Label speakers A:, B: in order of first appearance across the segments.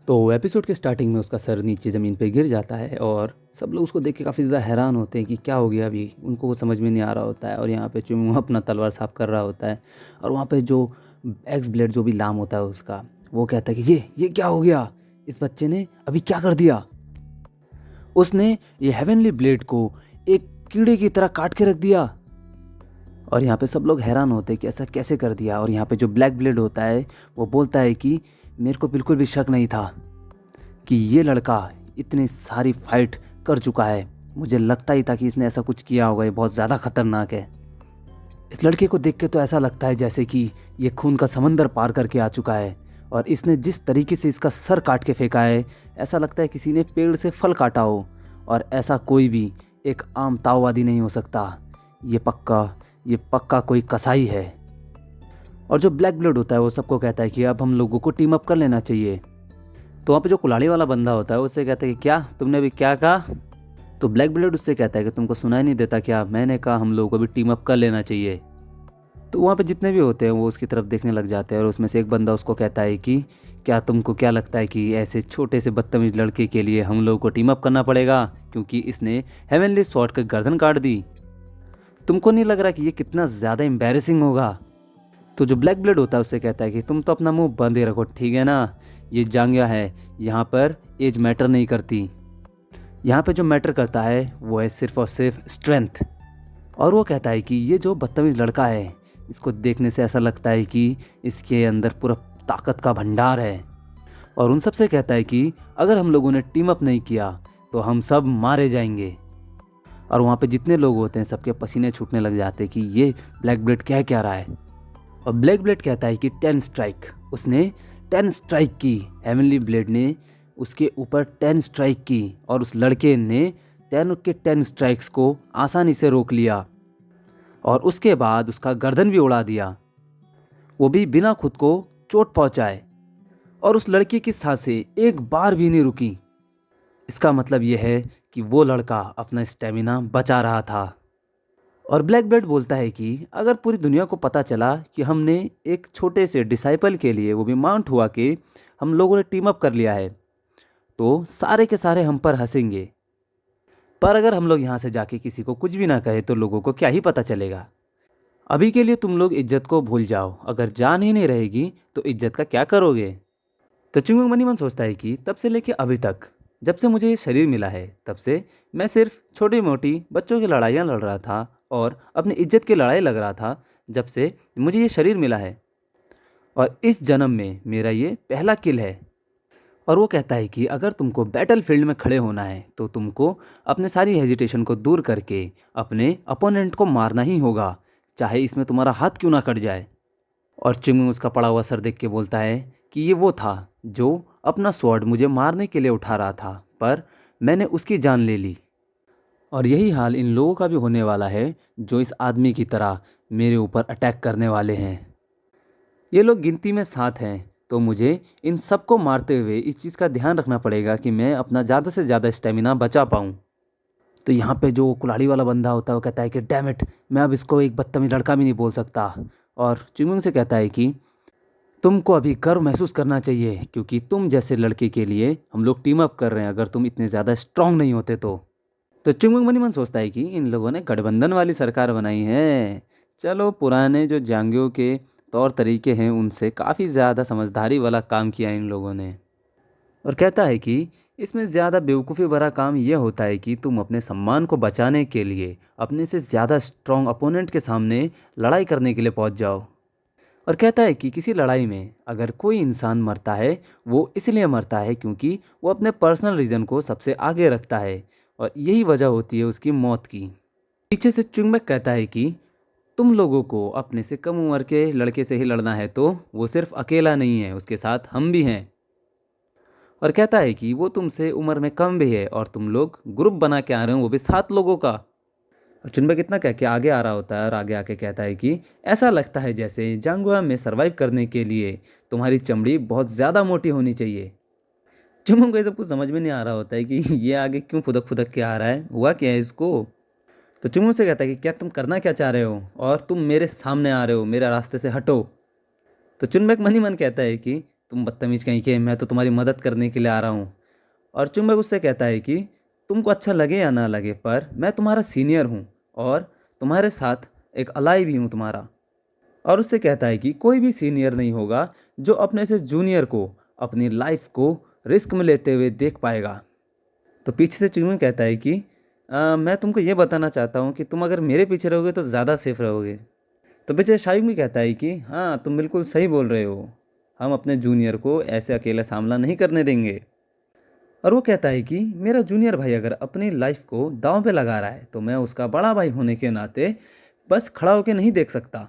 A: तो एपिसोड के स्टार्टिंग में उसका सर नीचे ज़मीन पे गिर जाता है और सब लोग उसको देख के काफ़ी ज़्यादा हैरान होते हैं कि क्या हो गया अभी। उनको वो समझ में नहीं आ रहा होता है और यहाँ पे चुम्मू अपना तलवार साफ कर रहा होता है और वहाँ पे जो एक्स ब्लेड जो भी लाम होता है उसका, वो कहता है कि ये क्या हो गया, इस बच्चे ने अभी क्या कर दिया। उसने ये हेवनली ब्लेड को एक कीड़े की तरह काट के रख दिया। और यहाँ पे सब लोग हैरान होते हैं कि ऐसा कैसे कर दिया। और यहाँ पे जो ब्लैक ब्लेड होता है वो बोलता है कि मेरे को बिल्कुल भी शक नहीं था कि ये लड़का इतनी सारी फाइट कर चुका है। मुझे लगता ही था कि इसने ऐसा कुछ किया होगा, ये बहुत ज़्यादा खतरनाक है। इस लड़के को देख के तो ऐसा लगता है जैसे कि ये खून का समंदर पार करके आ चुका है। और इसने जिस तरीके से इसका सर काट के फेंका है, ऐसा लगता है किसी ने पेड़ से फल काटा हो। और ऐसा कोई भी एक आम ताओवादी नहीं हो सकता। ये पक्का कोई कसाई है। और जो ब्लैक ब्लड होता है वो सबको कहता है कि अब हम लोगों को टीम अप कर लेना चाहिए। तो वहाँ पे जो कुल्हाड़ी वाला बंदा होता है उससे कहता है कि क्या तुमने अभी क्या कहा। तो ब्लैक ब्लेड उससे कहता है कि तुमको सुनाई नहीं देता क्या, मैंने कहा हम लोगों को भी टीम अप कर लेना चाहिए। तो वहाँ पे जितने भी होते हैं वो उसकी तरफ देखने लग जाते हैं और उसमें से एक बंदा उसको कहता है कि क्या तुमको क्या लगता है कि ऐसे छोटे से बदतमीज लड़के के लिए हम लोगों को टीम अप करना पड़ेगा क्योंकि इसने हेवनली स्वॉर्ड का गर्दन काट दी। तुमको नहीं लग रहा कि ये कितना ज़्यादा एम्बैरेसिंग होगा। तो जो ब्लैक ब्लेड होता है उससे कहता है कि तुम तो अपना मुंह बंद ही रखो, ठीक है ना। ये जांगिया है, यहाँ पर एज मैटर नहीं करती। यहाँ पे जो मैटर करता है वो है सिर्फ और सिर्फ स्ट्रेंथ। और वो कहता है कि ये जो बदतमीज लड़का है, इसको देखने से ऐसा लगता है कि इसके अंदर पूरा ताकत का भंडार है। और उन सब से कहता है कि अगर हम लोगों ने टीम अप नहीं किया तो हम सब मारे जाएंगे। और वहाँ पे जितने लोग होते हैं सबके पसीने छूटने लग जाते हैं कि ये ब्लैक ब्लेड कह क्या रहा है। और ब्लैक ब्लेड कहता है कि 10 स्ट्राइक। उसने 10 स्ट्राइक की, हेवनली ब्लेड ने उसके ऊपर 10 स्ट्राइक की और उस लड़के ने 10 के 10 स्ट्राइक्स को आसानी से रोक लिया। और उसके बाद उसका गर्दन भी उड़ा दिया, वो भी बिना खुद को चोट पहुंचाए। और उस लड़के की सांसें एक बार भी नहीं रुकी। इसका मतलब यह है कि वो लड़का अपना स्टेमिना बचा रहा था। और ब्लैक ब्लेड बोलता है कि अगर पूरी दुनिया को पता चला कि हमने एक छोटे से डिसाइपल के लिए, वो भी माउंट हुआ कि हम लोगों ने टीम अप कर लिया है, तो सारे के सारे हम पर हंसेंगे। पर अगर हम लोग यहाँ से जाके किसी को कुछ भी ना कहे तो लोगों को क्या ही पता चलेगा। अभी के लिए तुम लोग इज्जत को भूल जाओ, अगर जान ही नहीं रहेगी तो इज्जत का क्या करोगे। तो चिंगम मनी मन सोचता है कि तब से लेके अभी तक, जब से मुझे ये शरीर मिला है, तब से मैं सिर्फ छोटी मोटी बच्चों की लड़ाइयाँ लड़ रहा था और अपनी इज्जत की लड़ाई लग रहा था जब से मुझे ये शरीर मिला है। और इस जन्म में मेरा ये पहला किल है। और वो कहता है कि अगर तुमको बैटल फील्ड में खड़े होना है तो तुमको अपने सारी हेजिटेशन को दूर करके अपने अपोनेंट को मारना ही होगा, चाहे इसमें तुम्हारा हाथ क्यों ना कट जाए। और चिंगू उसका पड़ा हुआ सर देख के बोलता है कि ये वो था जो अपना स्वॉर्ड मुझे मारने के लिए उठा रहा था, पर मैंने उसकी जान ले ली। और यही हाल इन लोगों का भी होने वाला है जो इस आदमी की तरह मेरे ऊपर अटैक करने वाले हैं। ये लोग गिनती में 7 हैं, तो मुझे इन सबको मारते हुए इस चीज़ का ध्यान रखना पड़ेगा कि मैं अपना ज़्यादा से ज़्यादा स्टेमिना बचा पाऊँ। तो यहाँ पे जो कुल्हाड़ी वाला बंदा होता है वो कहता है कि डैम इट, मैं अब इसको एक बदतमीज लड़का भी नहीं बोल सकता। और चिंगुंग से कहता है कि तुमको अभी गर्व महसूस करना चाहिए क्योंकि तुम जैसे लड़के के लिए हम लोग टीम अप कर रहे हैं, अगर तुम इतने ज़्यादा स्ट्रांग नहीं होते तो चिंगुंग मनी मन सोचता है कि इन लोगों ने गठबंधन वाली सरकार बनाई है। चलो, पुराने जो जांगियों के तौर तरीके हैं उनसे काफ़ी ज़्यादा समझदारी वाला काम किया इन लोगों ने। और कहता है कि इसमें ज़्यादा बेवकूफ़ी भरा काम यह होता है कि तुम अपने सम्मान को बचाने के लिए अपने से ज़्यादा स्ट्रॉन्ग अपोनेंट के सामने लड़ाई करने के लिए पहुंच जाओ। और कहता है कि किसी लड़ाई में अगर कोई इंसान मरता है वो इसलिए मरता है क्योंकि वो अपने पर्सनल रीज़न को सबसे आगे रखता है और यही वजह होती है उसकी मौत की। पीछे से चुंगमक कहता है कि तुम लोगों को अपने से कम उम्र के लड़के से ही लड़ना है तो वो सिर्फ अकेला नहीं है, उसके साथ हम भी हैं। और कहता है कि वो तुमसे उम्र में कम भी है और तुम लोग ग्रुप बना के आ रहे हो, वो भी 7 लोगों का। और चुनबक इतना कह के आगे आ रहा होता है और आगे आके कहता है कि ऐसा लगता है जैसे जांगुआ में सरवाइव करने के लिए तुम्हारी चमड़ी बहुत ज़्यादा मोटी होनी चाहिए। चुम्बक को ये सब कुछ समझ में नहीं आ रहा होता है कि ये आगे क्यों फुदक फुदक के आ रहा है, हुआ क्या है इसको। तो चुम्बक से कहता है कि क्या तुम करना क्या चाह रहे हो और तुम मेरे सामने आ रहे हो, मेरे रास्ते से हटो। तो चुनबक मन ही मन कहता है कि तुम बदतमीज़ कहीं के, मैं तो तुम्हारी मदद करने के लिए आ रहा हूँ। और चुंबक उससे कहता है कि तुमको अच्छा लगे या ना लगे, पर मैं तुम्हारा सीनियर हूँ और तुम्हारे साथ एक अलाई भी हूँ तुम्हारा। और उससे कहता है कि कोई भी सीनियर नहीं होगा जो अपने से जूनियर को अपनी लाइफ को रिस्क में लेते हुए देख पाएगा। तो पीछे से चुंबक कहता है कि मैं तुमको ये बताना चाहता हूँ कि तुम अगर मेरे पीछे रहोगे तो ज़्यादा सेफ रहोगे। तो पीछे शायुक भी कहता है कि हाँ, तुम बिल्कुल सही बोल रहे हो, हम अपने जूनियर को ऐसे अकेला सामना नहीं करने देंगे। और वो कहता है कि मेरा जूनियर भाई अगर अपनी लाइफ को दांव पे लगा रहा है तो मैं उसका बड़ा भाई होने के नाते बस खड़ा होकर नहीं देख सकता।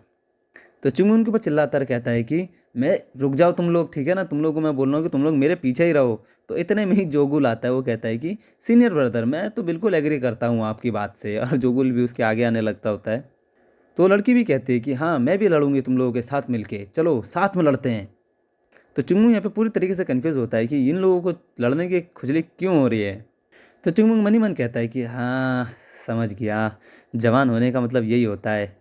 A: तो चुंगू उनके ऊपर चिल्लाता है, कहता है कि मैं रुक जाओ तुम लोग, ठीक है ना, तुम लोगों को मैं बोल रहा हूँ कि तुम लोग मेरे पीछे ही रहो। तो इतने में ही जोगुल आता है, वो कहता है कि सीनियर ब्रदर मैं तो बिल्कुल एग्री करता हूँ आपकी बात से। और जोगुल भी उसके आगे आने लगता होता है। तो लड़की भी कहती है कि हाँ, मैं भी लड़ूंगी तुम लोगों के साथ मिलके, चलो साथ में लड़ते हैं। तो चुंगू यहाँ पे पूरी तरीके से कन्फ्यूज़ होता है कि इन लोगों को लड़ने की खुजली क्यों हो रही है। तो चुंगू मन ही मन कहता है कि हाँ, समझ गया, जवान होने का मतलब यही होता है।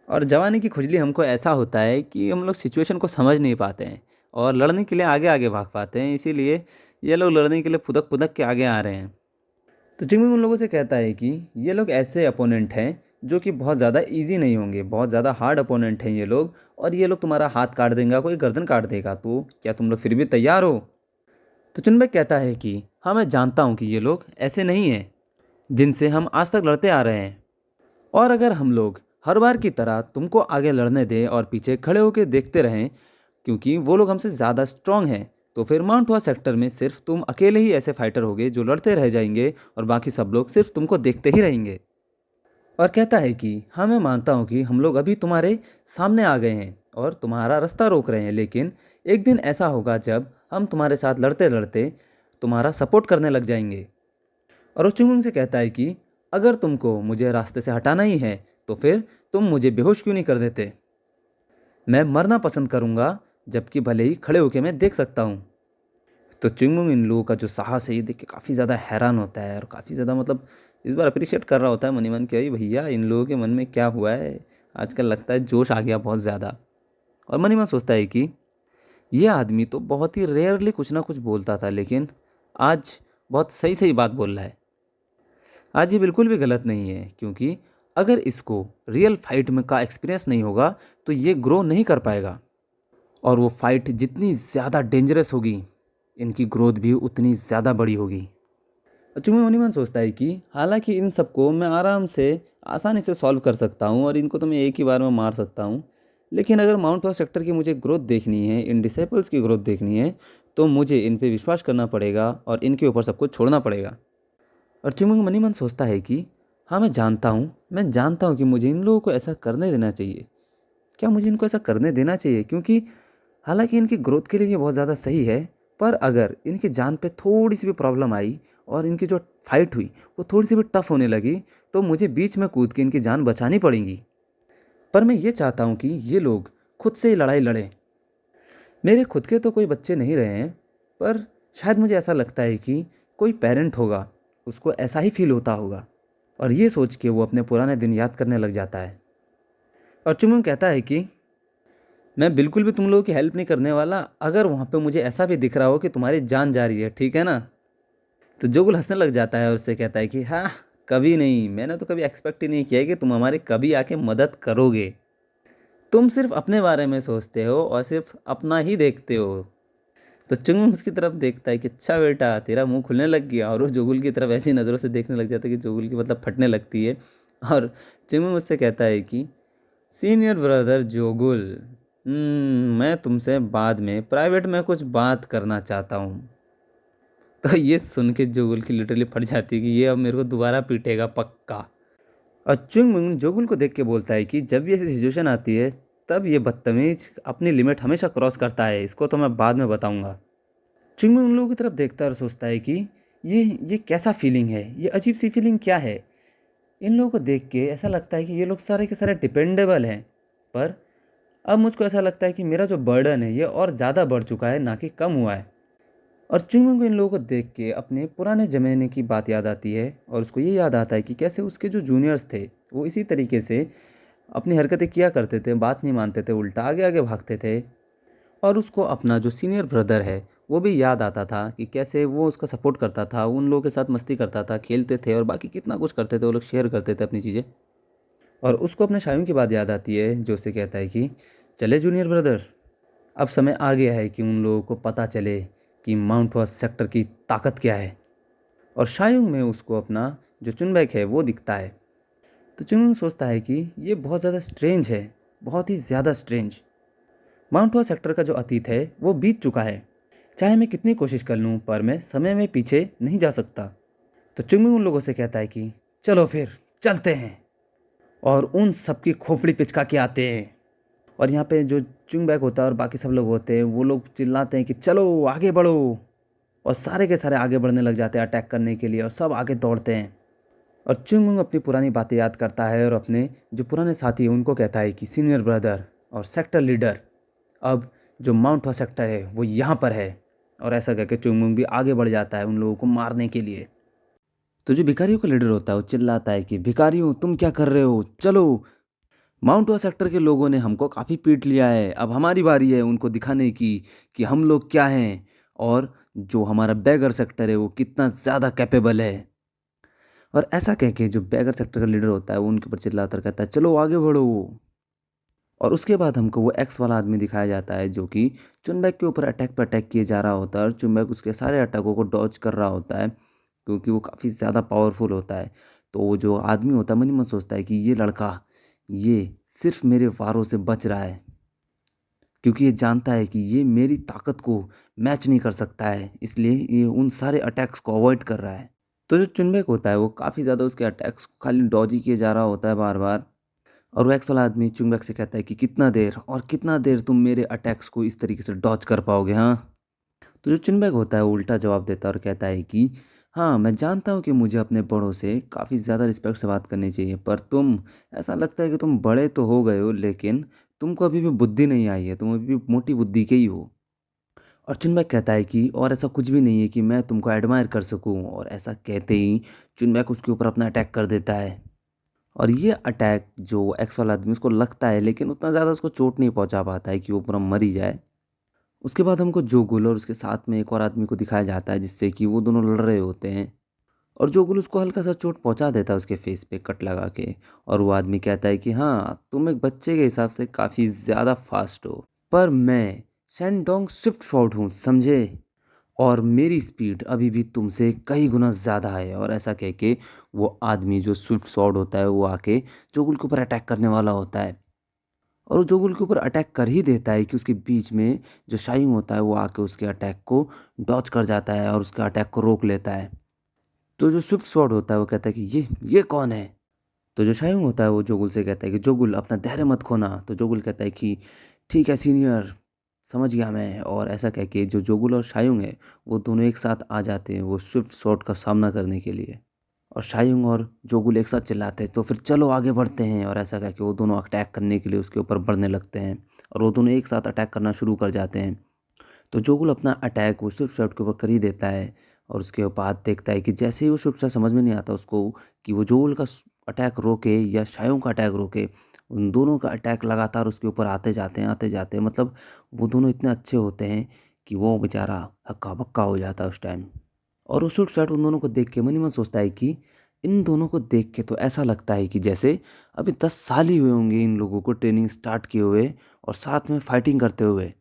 A: और जवानी की खुजली हमको ऐसा होता है कि हम लोग सिचुएशन को समझ नहीं पाते हैं और लड़ने के लिए आगे आगे भाग पाते हैं, इसीलिए ये लोग लड़ने के लिए फुदक फुदक के आगे आ रहे हैं। तो जिंगमिंग उन लोगों से कहता है कि ये लोग ऐसे अपोनेंट हैं जो कि बहुत ज़्यादा इजी नहीं होंगे, बहुत ज़्यादा हार्ड अपोनेंट हैं ये लोग, और ये लोग तुम्हारा हाथ काट देंगे, कोई गर्दन काट देगा, तो क्या तुम लोग फिर भी तैयार हो। तो चुनबेक कहता है कि हाँ, मैं जानता हूँ कि ये लोग ऐसे नहीं हैं जिनसे हम आज तक लड़ते आ रहे हैं, और अगर हम लोग हर बार की तरह तुमको आगे लड़ने दें और पीछे खड़े होकर देखते रहें क्योंकि वो लोग हमसे ज़्यादा स्ट्रांग हैं, तो फिर माउंट हुआ सेक्टर में सिर्फ तुम अकेले ही ऐसे फाइटर होगे जो लड़ते रह जाएंगे और बाकी सब लोग सिर्फ तुमको देखते ही रहेंगे। और कहता है कि हाँ, मैं मानता हूँ कि हम लोग अभी तुम्हारे सामने आ गए हैं और तुम्हारा रास्ता रोक रहे हैं, लेकिन एक दिन ऐसा होगा जब हम तुम्हारे साथ लड़ते लड़ते तुम्हारा सपोर्ट करने लग जाएंगे। और वो चुंगमुंग से कहता है कि अगर तुमको मुझे रास्ते से हटाना ही है तो फिर तुम मुझे बेहोश क्यों नहीं कर देते। मैं मरना पसंद करूंगा, जबकि भले ही खड़े होकर मैं देख सकता हूँ। तो चुंगमुंग इन लोगों का जो साहस है ये देख के काफ़ी ज़्यादा हैरान होता है और काफ़ी ज़्यादा मतलब इस बार अप्रिशिएट कर रहा होता है मन ही मन कि अरे भैया, इन लोगों के मन में क्या हुआ है, आजकल लगता है जोश आ गया बहुत ज़्यादा। और मन ही मन सोचता है कि ये आदमी तो बहुत ही रेयरली कुछ ना कुछ बोलता था, लेकिन आज बहुत सही सही बात बोल रहा है। आज ये बिल्कुल भी गलत नहीं है, क्योंकि अगर इसको रियल फाइट में का एक्सपीरियंस नहीं होगा तो ये ग्रो नहीं कर पाएगा, और वो फाइट जितनी ज़्यादा डेंजरस होगी इनकी ग्रोथ भी उतनी ज़्यादा बड़ी होगी। चुंगी मनीमन सोचता है कि हालांकि इन सबको मैं आराम से आसानी से सॉल्व कर सकता हूँ और इनको तो मैं एक ही बार में मार सकता हूँ, लेकिन अगर माउंट हुआ सेक्टर की मुझे ग्रोथ देखनी है, इन डिसेबल्स की ग्रोथ देखनी है, तो मुझे इन पे विश्वास करना पड़ेगा और इनके ऊपर सब कुछ छोड़ना पड़ेगा। और चिमंग मनी मन सोचता है कि हाँ, मैं जानता हूँ कि मुझे इन लोगों को ऐसा करने देना चाहिए। क्या मुझे इनको ऐसा करने देना चाहिए, क्योंकि हालांकि इनकी ग्रोथ के लिए ये बहुत ज़्यादा सही है, पर अगर इनकी जान पे थोड़ी सी भी प्रॉब्लम आई और इनकी जो फाइट हुई वो थोड़ी सी भी टफ होने लगी तो मुझे बीच में कूद के इनकी जान बचानी पड़ेगी। पर मैं ये चाहता हूँ कि ये लोग खुद से ही लड़ाई लड़ें। मेरे खुद के तो कोई बच्चे नहीं रहे हैं, पर शायद मुझे ऐसा लगता है कि कोई पेरेंट होगा, उसको ऐसा ही फील होता होगा, और ये सोच के वो अपने पुराने दिन याद करने लग जाता है। और चुमुन कहता है कि मैं बिल्कुल भी तुम लोगों की हेल्प नहीं करने वाला अगर वहाँ पे मुझे ऐसा भी दिख रहा हो कि तुम्हारी जान जा रही है, ठीक है ना। तो जोगुल हंसने लग जाता है और उससे कहता है कि हाँ, कभी नहीं, मैंने तो कभी एक्सपेक्ट ही नहीं किया कि तुम हमारी कभी आके मदद करोगे। तुम सिर्फ अपने बारे में सोचते हो और सिर्फ अपना ही देखते हो। तो चुंगम उसकी तरफ देखता है कि अच्छा बेटा, तेरा मुंह खुलने लग गया, और वो जोगुल की तरफ ऐसी नज़रों से देखने लग जाता है कि जोगुल की मतलब फटने लगती है। और चुंगम उससे कहता है कि सीनियर ब्रदर जोगुल, मैं तुमसे बाद में प्राइवेट में कुछ बात करना चाहता हूँ। तो ये सुन के जोगुल की लिटरली फट जाती है कि ये अब मेरे को दोबारा पीटेगा पक्का। और चुंगमुंग जोगुल को देख के बोलता है कि जब भी ऐसी सिचुएशन आती है तब ये बदतमीज अपनी लिमिट हमेशा क्रॉस करता है, इसको तो मैं बाद में बताऊंगा। चुंगमुंग उन लोगों की तरफ देखता है और सोचता है कि ये कैसा फीलिंग है, ये अजीब सी फीलिंग क्या है। इन लोगों को देख के ऐसा लगता है कि ये लोग सारे के सारे डिपेंडेबल हैं, पर अब मुझको ऐसा लगता है कि मेरा जो बर्डन है ये और ज़्यादा बढ़ चुका है, ना कि कम हुआ है। और चुंगमुंग को इन लोगों को देख के अपने पुराने ज़माने की बात याद आती है और उसको ये याद आता है कि कैसे उसके जो जूनियर्स थे वो इसी तरीके से अपनी हरकतें किया करते थे, बात नहीं मानते थे, उल्टा आगे आगे भागते थे। और उसको अपना जो सीनियर ब्रदर है, वो भी याद आता था कि कैसे वो उसका सपोर्ट करता था, उन लोगों के साथ मस्ती करता था, खेलते थे और बाकी कितना कुछ करते थे, वो लोग शेयर करते थे अपनी चीज़ें। और उसको अपने शायों की बात याद आती है, जो उसे कहता है कि चले जूनियर ब्रदर, अब समय आ गया है कि उन लोगों को पता चले कि माउंट हॉस सेक्टर की ताकत क्या है। और शायोंग में उसको अपना जो चुनबैक है वो दिखता है। तो चुनबैक सोचता है कि ये बहुत ज़्यादा स्ट्रेंज है, बहुत ही ज़्यादा स्ट्रेंज। माउंट हॉस सेक्टर का जो अतीत है वो बीत चुका है, चाहे मैं कितनी कोशिश कर लूँ पर मैं समय में पीछे नहीं जा सकता। तो चुनबैक उन लोगों से कहता है कि चलो फिर चलते हैं, और उन सबकी खोपड़ी पिचका के आते हैं। और यहाँ पे जो चुंगबैक होता है और बाकी सब लोग होते हैं, वो लोग चिल्लाते हैं कि चलो आगे बढ़ो, और सारे के सारे आगे बढ़ने लग जाते हैं अटैक करने के लिए, और सब आगे दौड़ते हैं। और चुंगमुंग अपनी पुरानी बातें याद करता है और अपने जो पुराने साथी हैं उनको कहता है कि सीनियर ब्रदर और सेक्टर लीडर, अब जो माउंट हॉ सेक्टर है वो यहाँ पर है। और ऐसा कहकर चुंगमुंग भी आगे बढ़ जाता है उन लोगों को मारने के लिए। तो जो भिखारियों का लीडर होता है वो चिल्लाता है कि भिखारियों तुम क्या कर रहे हो, चलो, माउंट हुआ सेक्टर के लोगों ने हमको काफ़ी पीट लिया है, अब हमारी बारी है उनको दिखाने की कि हम लोग क्या हैं, और जो हमारा बैगर सेक्टर है वो कितना ज़्यादा कैपेबल है। और ऐसा कह के जो बैगर सेक्टर का लीडर होता है वो उनके ऊपर चिल्लाता कहता है चलो आगे बढ़ो। और उसके बाद हमको वो एक्स वाला आदमी दिखाया जाता है जो कि चुनबैक के ऊपर अटैक पर अटैक किए जा रहा होता है, और चुनबैक उसके सारे अटैकों को डॉज कर रहा होता है क्योंकि वो काफ़ी ज़्यादा पावरफुल होता है। तो वो जो आदमी होता है मन ही मन सोचता है कि ये लड़का, ये सिर्फ मेरे वारों से बच रहा है, क्योंकि ये जानता है कि ये मेरी ताकत को मैच नहीं कर सकता है, इसलिए ये उन सारे अटैक्स को अवॉइड कर रहा है। तो जो चुनबैक होता है वो काफ़ी ज़्यादा उसके अटैक्स को खाली डॉज ही किए जा रहा होता है बार बार। और वो एक्स वाला आदमी चुनबैक से कहता है कि कितना देर और कितना देर तुम मेरे अटैक्स को इस तरीके से डॉज कर पाओगे, हाँ। तो जो चुनबैक होता है वो उल्टा जवाब देता है और कहता है कि हाँ मैं जानता हूँ कि मुझे अपने बड़ों से काफ़ी ज़्यादा रिस्पेक्ट से बात करनी चाहिए, पर तुम, ऐसा लगता है कि तुम बड़े तो हो गए हो लेकिन तुमको अभी भी बुद्धि नहीं आई है, तुम अभी भी मोटी बुद्धि के ही हो। और चुनबैक कहता है कि और ऐसा कुछ भी नहीं है कि मैं तुमको एडमायर कर सकूं, और ऐसा कहते ही चुनबैक उसके ऊपर अपना अटैक कर देता है। और ये अटैक जो एक्स वाला आदमी, उसको लगता है लेकिन उतना ज़्यादा उसको चोट नहीं पहुंचा पाता है कि वो पूरा मर ही जाए। उसके बाद हमको जोगुल और उसके साथ में एक और आदमी को दिखाया जाता है जिससे कि वो दोनों लड़ रहे होते हैं, और जोगुल उसको हल्का सा चोट पहुंचा देता है उसके फेस पे कट लगा के। और वो आदमी कहता है कि हाँ तुम एक बच्चे के हिसाब से काफ़ी ज़्यादा फास्ट हो, पर मैं सैंडोंग स्विफ्ट शॉट हूँ, समझे, और मेरी स्पीड अभी भी तुमसे कई गुना ज़्यादा है। और ऐसा कह के वो आदमी जो स्विफ्ट स्वॉर्ड होता है वो आके जोगुल के ऊपर अटैक करने वाला होता है, और वो जोगुल के ऊपर अटैक कर ही देता है कि उसके बीच में जो शाइंग होता है वो आके उसके अटैक को डॉच कर जाता है और उसके अटैक को रोक लेता है। तो जो स्विफ्ट स्वॉर्ड होता है वो कहता है कि ये कौन है। तो जो शाइंग होता है वो जोगुल से कहता है कि जोगुल अपना धैर्य मत खोना। तो जोगुल कहता है कि ठीक है सीनियर, समझ गया मैं। और ऐसा कह के जो जोगुल और शायुंग है वो दोनों एक साथ आ जाते हैं वो स्विफ्ट स्वॉर्ड का सामना करने के लिए। और शायुंग और जोगुल एक साथ चिल्लाते हैं तो फिर चलो आगे बढ़ते हैं, और ऐसा कह के वो दोनों अटैक करने के लिए उसके ऊपर बढ़ने लगते हैं, और वो दोनों एक साथ अटैक करना शुरू कर जाते हैं। तो जोगुल अपना अटैक वो स्विफ्ट शॉट के ऊपर कर ही देता है, और उसके बाद देखता है कि जैसे ही वो स्विफ्ट शॉट, समझ में नहीं आता उसको कि वो जोगुल का अटैक रोके या शायों का अटैक रोके। उन दोनों का अटैक लगातार उसके ऊपर आते जाते हैं, मतलब वो दोनों इतने अच्छे होते हैं कि वो बेचारा हक्का बक्का हो जाता है उस टाइम। और वो स्विफ्ट शॉट उन दोनों को देख के मन ही मन सोचता है कि इन दोनों को देख के तो ऐसा लगता है कि जैसे अभी 10 साल ही हुए होंगे इन लोगों को ट्रेनिंग स्टार्ट किए हुए और साथ में फाइटिंग करते हुए।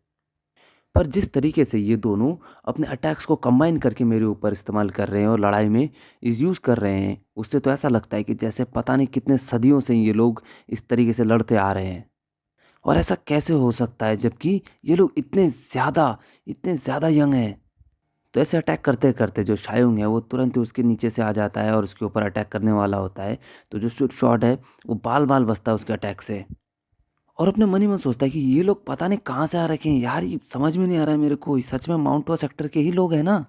A: पर जिस तरीके से ये दोनों अपने अटैक्स को कंबाइन करके मेरे ऊपर इस्तेमाल कर रहे हैं और लड़ाई में इस यूज़ कर रहे हैं, उससे तो ऐसा लगता है कि जैसे पता नहीं कितने सदियों से ये लोग इस तरीके से लड़ते आ रहे हैं। और ऐसा कैसे हो सकता है जबकि ये लोग इतने ज़्यादा यंग हैं। तो ऐसे अटैक करते करते जो शायोंग है वो तुरंत ही उसके नीचे से आ जाता है और उसके ऊपर अटैक करने वाला होता है। तो जो स्विफ्ट शॉट है वो बाल बाल बचता है उसके अटैक से, और अपने मन ही मन सोचता है कि ये लोग पता नहीं कहाँ से आ रखे हैं यार, ये समझ में नहीं आ रहा है मेरे को, ये सच में माउंट हुआ सेक्टर के ही लोग हैं ना।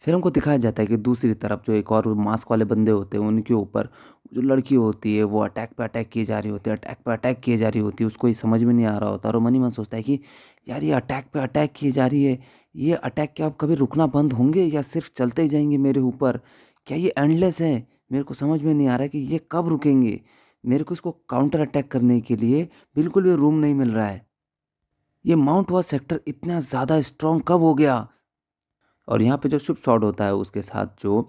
A: फिर हमको दिखाया जाता है कि दूसरी तरफ जो एक और मास्क वाले बंदे होते हैं उनके ऊपर जो लड़की होती है वो अटैक पे अटैक किए जा रही होती है, अटैक पे अटैक किए जा रही होती है, उसको ये समझ में नहीं आ रहा होता, और वो मन ही मन सोचता है कि यार ये अटैक पे अटैक किए जा रही है, ये अटैक क्या अब कभी रुकना बंद होंगे या सिर्फ चलते ही जाएंगे मेरे ऊपर, क्या ये एंडलेस है। मेरे को समझ में नहीं आ रहा है कि ये कब रुकेंगे। मेरे को इसको काउंटर अटैक करने के लिए बिल्कुल भी रूम नहीं मिल रहा है। ये माउंट हुआ सेक्टर इतना ज़्यादा स्ट्रॉन्ग कब हो गया? और यहाँ पे जो शिप शॉट होता है उसके साथ जो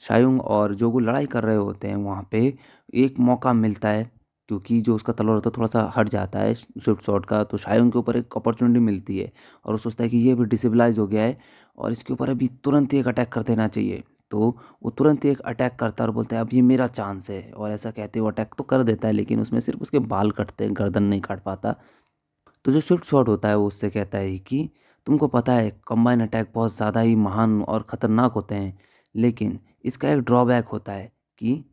A: शायुंग और जो वो लड़ाई कर रहे होते हैं वहाँ पे एक मौका मिलता है, क्योंकि जो उसका तलवार होता है थोड़ा-सा हट जाता है शिप शॉट का, तो शायुंग के ऊपर एक अपॉर्च्युनिटी मिलती है और वो सोचता है कि ये भी डिसेबलाइज़ हो गया है और इसके ऊपर अभी तुरंत ही एक अटैक कर देना चाहिए। तो वो तुरंत ही एक अटैक करता है और बोलता है अब ये मेरा चांस है, और ऐसा कहते हुए अटैक तो कर देता है, लेकिन उसमें सिर्फ़ उसके बाल कटते हैं, गर्दन नहीं काट पाता। तो जो स्विफ्ट शॉट होता है वो उससे कहता है कि तुमको पता है कंबाइन अटैक बहुत ज़्यादा ही महान और ख़तरनाक होते हैं, लेकिन इसका एक ड्रॉबैक होता है कि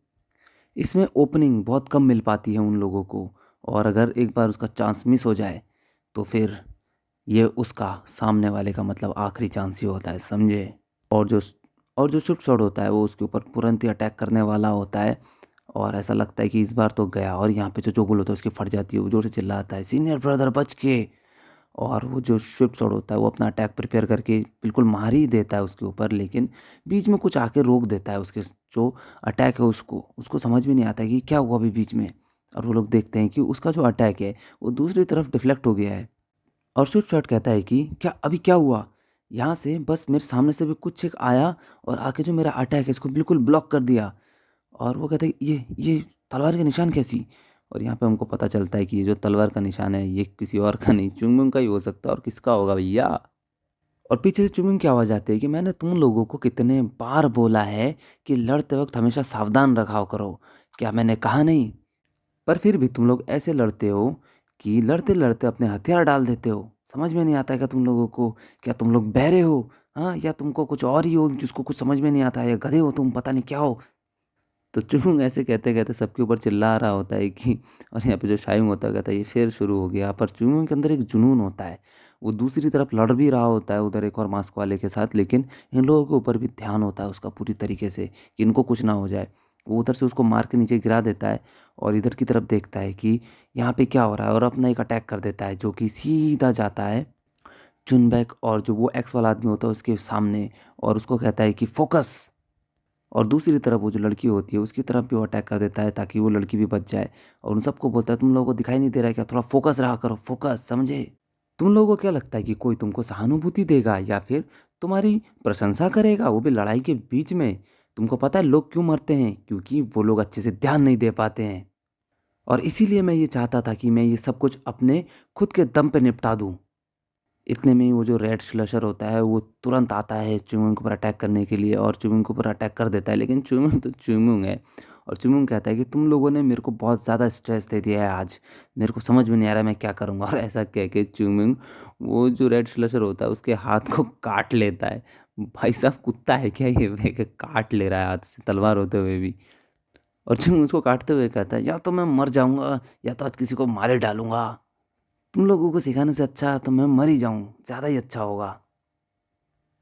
A: इसमें ओपनिंग बहुत कम मिल पाती है उन लोगों को, और अगर एक बार उसका चांस मिस हो जाए तो फिर ये उसका सामने वाले का मतलब आखिरी चांस ही होता है, समझे? और जो और जो स्विफ्ट शॉट होता है वो उसके ऊपर तुरंत ही अटैक करने वाला होता है और ऐसा लगता है कि इस बार तो गया, और यहाँ पे जो जोगुल होता है उसकी फट जाती है, वो ज़ोर से चिल्लाता है सीनियर ब्रदर बच के। और वो जो स्विफ्ट शॉट होता है वो अपना अटैक प्रिपेयर करके बिल्कुल मार ही देता है उसके ऊपर, लेकिन बीच में कुछ आके रोक देता है उसके जो अटैक है उसको। उसको समझ में नहीं आता है कि क्या हुआ अभी बीच में, और वो लोग देखते हैं कि उसका जो अटैक है वो दूसरी तरफ डिफ्लेक्ट हो गया है। और स्विफ्ट शॉट कहता है कि क्या अभी क्या हुआ? यहाँ से बस मेरे सामने से भी कुछ एक आया और आके जो मेरा अटैक है इसको बिल्कुल ब्लॉक कर दिया। और वो कहता है ये तलवार के निशान कैसी? और यहाँ पे हमको पता चलता है कि ये जो तलवार का निशान है ये किसी और का नहीं, चुंगमुंग का ही हो सकता है, और किसका होगा भैया? और पीछे से चुंगमुंग की आवाज़ आती है कि मैंने तुम लोगों को कितने बार बोला है कि लड़ते वक़्त हमेशा सावधान रखा करो। क्या मैंने कहा नहीं? पर फिर भी तुम लोग ऐसे लड़ते हो कि लड़ते-लड़ते अपने हथियार डाल देते हो। समझ में नहीं आता है क्या तुम लोगों को? क्या तुम लोग बहरे हो? हाँ, या तुमको कुछ और ही हो जिसको कुछ समझ में नहीं आता है, या गधे हो तुम, पता नहीं क्या हो? तो चुंग ऐसे कहते-कहते सबके ऊपर चिल्ला रहा होता है कि और यहाँ पे जो शायुंग होता है कहता है ये फिर शुरू हो गया। पर चुंगू के अंदर एक जुनून होता है। वो दूसरी तरफ लड़ भी रहा होता है उधर एक और मास्क वाले के साथ, लेकिन इन लोगों के ऊपर भी ध्यान होता है उसका पूरी तरीके से कि इनको कुछ ना हो जाए। वो उधर से उसको मार के नीचे गिरा देता है और इधर की तरफ देखता है कि यहाँ पे क्या हो रहा है, और अपना एक अटैक कर देता है जो कि सीधा जाता है चुनबैक और जो वो एक्स वाला आदमी होता है उसके सामने, और उसको कहता है कि फ़ोकस। और दूसरी तरफ वो जो लड़की होती है उसकी तरफ भी वो अटैक कर देता है ताकि वो लड़की भी बच जाए, और उन सबको बोलता है तुम लोगों को दिखाई नहीं दे रहा है क्या, थोड़ा फोकस रहा करो, फोकस, समझे? तुम लोगों को क्या लगता है कि कोई तुमको सहानुभूति देगा या फिर तुम्हारी प्रशंसा करेगा, वो भी लड़ाई के बीच में? तुमको पता है लोग क्यों मरते हैं? क्योंकि वो लोग अच्छे से ध्यान नहीं दे पाते हैं, और इसीलिए मैं ये चाहता था कि मैं ये सब कुछ अपने खुद के दम पे निपटा दूं। इतने में ही वो जो रेड स्लशर होता है वो तुरंत आता है चुंगमुंग के ऊपर अटैक करने के लिए, और चुंगमुंग के ऊपर अटैक कर देता है, लेकिन चुंगमुंग तो चुंगमुंग है। और चुंगमुंग कहता है कि तुम लोगों ने मेरे को बहुत ज़्यादा स्ट्रेस दे दिया है आज, मेरे को समझ में नहीं आ रहा मैं क्या करूँगा। और ऐसा कह के चुंगमुंग वो जो रेड स्लशर होता है उसके हाथ को काट लेता है। भाई साहब कुत्ता है क्या ये, के काट ले रहा है हाथ से तलवार होते हुए भी। और चुंगमुंग उसको काटते हुए कहता है या तो मैं मर जाऊंगा या तो आज किसी को मारे डालूंगा। तुम लोगों को सिखाने से अच्छा तो मैं मर ही जाऊं, ज़्यादा ही अच्छा होगा।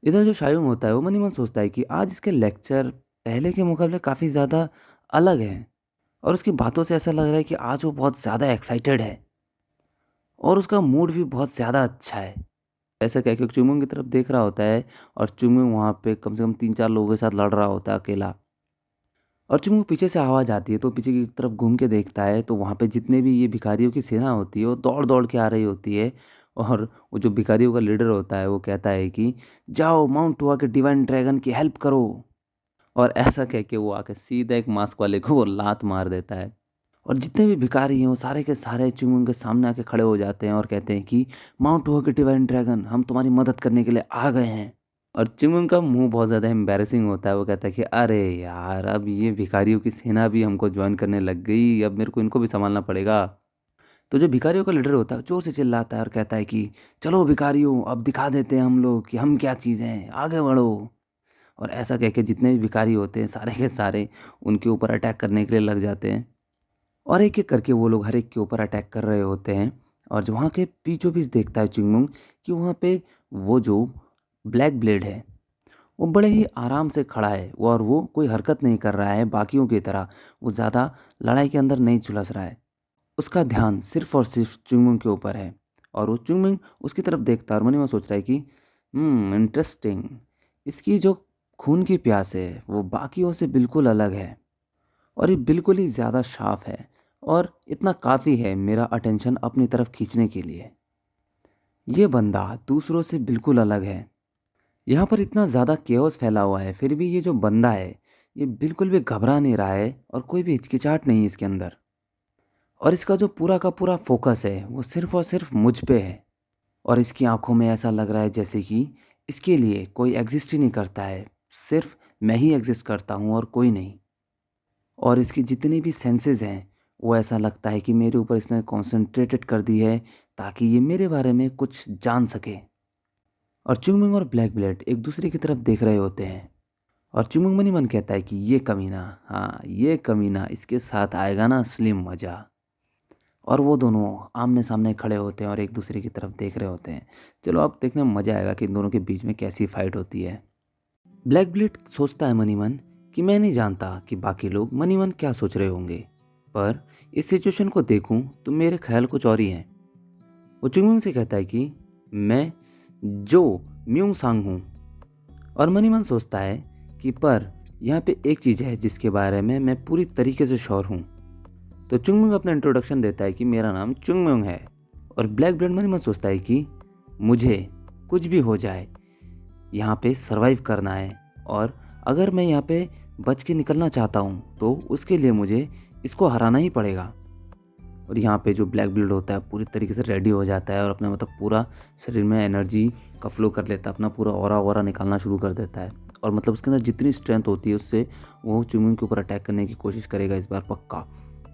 A: इधर जो शायूम होता है वो मन ही मन सोचता है कि आज इसके लेक्चर पहले के मुकाबले काफ़ी ज़्यादा अलग हैं, और उसकी बातों से ऐसा लग रहा है कि आज वो बहुत ज़्यादा एक्साइटेड है और उसका मूड भी बहुत ज़्यादा अच्छा है। ऐसा कह के चुमुंग की तरफ देख रहा होता है, और चुमुंग वहाँ पे कम से कम 3-4 लोगों के साथ लड़ रहा होता है अकेला। और चुमुंग पीछे से आवाज़ आती है तो पीछे की तरफ घूम के देखता है, तो वहाँ पे जितने भी ये भिखारियों की सेना होती है वो दौड़-दौड़ के आ रही होती है, और वो जो भिखारियों का लीडर होता है वो कहता है कि जाओ माउंट हुआ के डिवाइन ड्रैगन की हेल्प करो। और ऐसा कह के वो आके सीधा एक मास्क वाले को वो लात मार देता है। और जितने भी भिखारी हैं वो सारे के सारे चुंगमुंग के सामने आके खड़े हो जाते हैं और कहते हैं कि माउंट हुआ के डिवाइन ड्रैगन हम तुम्हारी मदद करने के लिए आ गए हैं। और चुंगमुंग का मुंह बहुत ज़्यादा एम्बैरेसिंग होता है, वो कहता है कि अरे यार अब ये भिखारियों की सेना भी हमको ज्वाइन करने लग गई, अब मेरे को इनको भी संभालना पड़ेगा। तो जो भिखारियों का लीडर होता है जोर से चिल्लाता है और कहता है कि चलो भिखारियों अब दिखा देते हैं हम लोग कि हम क्या चीज़ हैं, आगे बढ़ो। और ऐसा कह के जितने भी भिखारी होते हैं सारे के सारे उनके ऊपर अटैक करने के लिए लग जाते हैं, और एक-एक करके वो लोग हर एक के ऊपर अटैक कर रहे होते हैं। और जो वहाँ के बीचों-बीच देखता है चुंगमुंग कि वहाँ पे वो जो ब्लैक ब्लेड है, वो बड़े ही आराम से खड़ा है, और वो कोई हरकत नहीं कर रहा है बाकियों की तरह, वो ज़्यादा लड़ाई के अंदर नहीं झुलस रहा है। उसका ध्यान सिर्फ़ और सिर्फ़ चुंगमुंग के ऊपर है, और वो चुंगमुंग उसकी तरफ देखता है और मन ही मन सोच रहा है कि इंटरेस्टिंग, इसकी जो खून की प्यास है वो बाकियों से बिल्कुल अलग है, और ये बिल्कुल ही ज़्यादा शार्प है, और इतना काफ़ी है मेरा अटेंशन अपनी तरफ खींचने के लिए। ये बंदा दूसरों से बिल्कुल अलग है। यहाँ पर इतना ज़्यादा केओस फैला हुआ है, फिर भी ये जो बंदा है, ये बिल्कुल भी घबरा नहीं रहा है और कोई भी हिचकिचाहट नहीं है इसके अंदर। और इसका जो पूरा का पूरा फ़ोकस है, वो सिर्फ़ और सिर्फ़ मुझ पे है। और इसकी आँखों में ऐसा लग रहा है जैसे कि इसके लिए कोई एग्ज़िस्ट ही नहीं करता है, सिर्फ़ मैं ही एग्ज़िस्ट करता हूँ और कोई नहीं। और इसकी जितनी भी सेंसेस हैं, वो ऐसा लगता है कि मेरे ऊपर इसने कॉन्सन्ट्रेटेड कर दी है, ताकि ये मेरे बारे में कुछ जान सके। और चुंगमिंग और ब्लैक ब्लेड एक दूसरे की तरफ देख रहे होते हैं। और चुंगमिंग मनी मन कहता है कि ये कमीना, हाँ ये कमीना, इसके साथ आएगा ना असली मज़ा। और वो दोनों आमने सामने खड़े होते हैं और एक दूसरे की तरफ देख रहे होते हैं। चलो अब देखने में मज़ा आएगा कि इन दोनों के बीच में कैसी फाइट होती है। ब्लैक ब्लेड सोचता है मनी मन कि मैं नहीं जानता कि बाकी लोग मनी मन क्या सोच रहे होंगे, पर इस सिचुएशन को देखूं तो मेरे ख्याल कुछ और ही हैं। वो चुंगमुंग से कहता है कि मैं जो म्यूंग सांग हूँ। और मनी मन सोचता है कि पर यहाँ पे एक चीज़ है जिसके बारे में मैं पूरी तरीके से श्योर हूँ। तो चुंगमुंग अपना इंट्रोडक्शन देता है कि मेरा नाम चुंगमुंग है। और ब्लैक ब्लेड मनी मन सोचता है कि मुझे कुछ भी हो जाए, यहाँ पे सरवाइव करना है। और अगर मैं यहाँ पे बच के निकलना चाहता हूँ तो उसके लिए मुझे इसको हराना ही पड़ेगा। और यहाँ पे जो ब्लैक ब्लेड होता है पूरी तरीके से रेडी हो जाता है और अपना मतलब पूरा शरीर में एनर्जी का फ्लो कर लेता है, अपना पूरा ऑरा वोरा निकालना शुरू कर देता है। और मतलब उसके अंदर जितनी स्ट्रेंथ होती है उससे वो चुंगमुंग के ऊपर अटैक करने की कोशिश करेगा इस बार पक्का।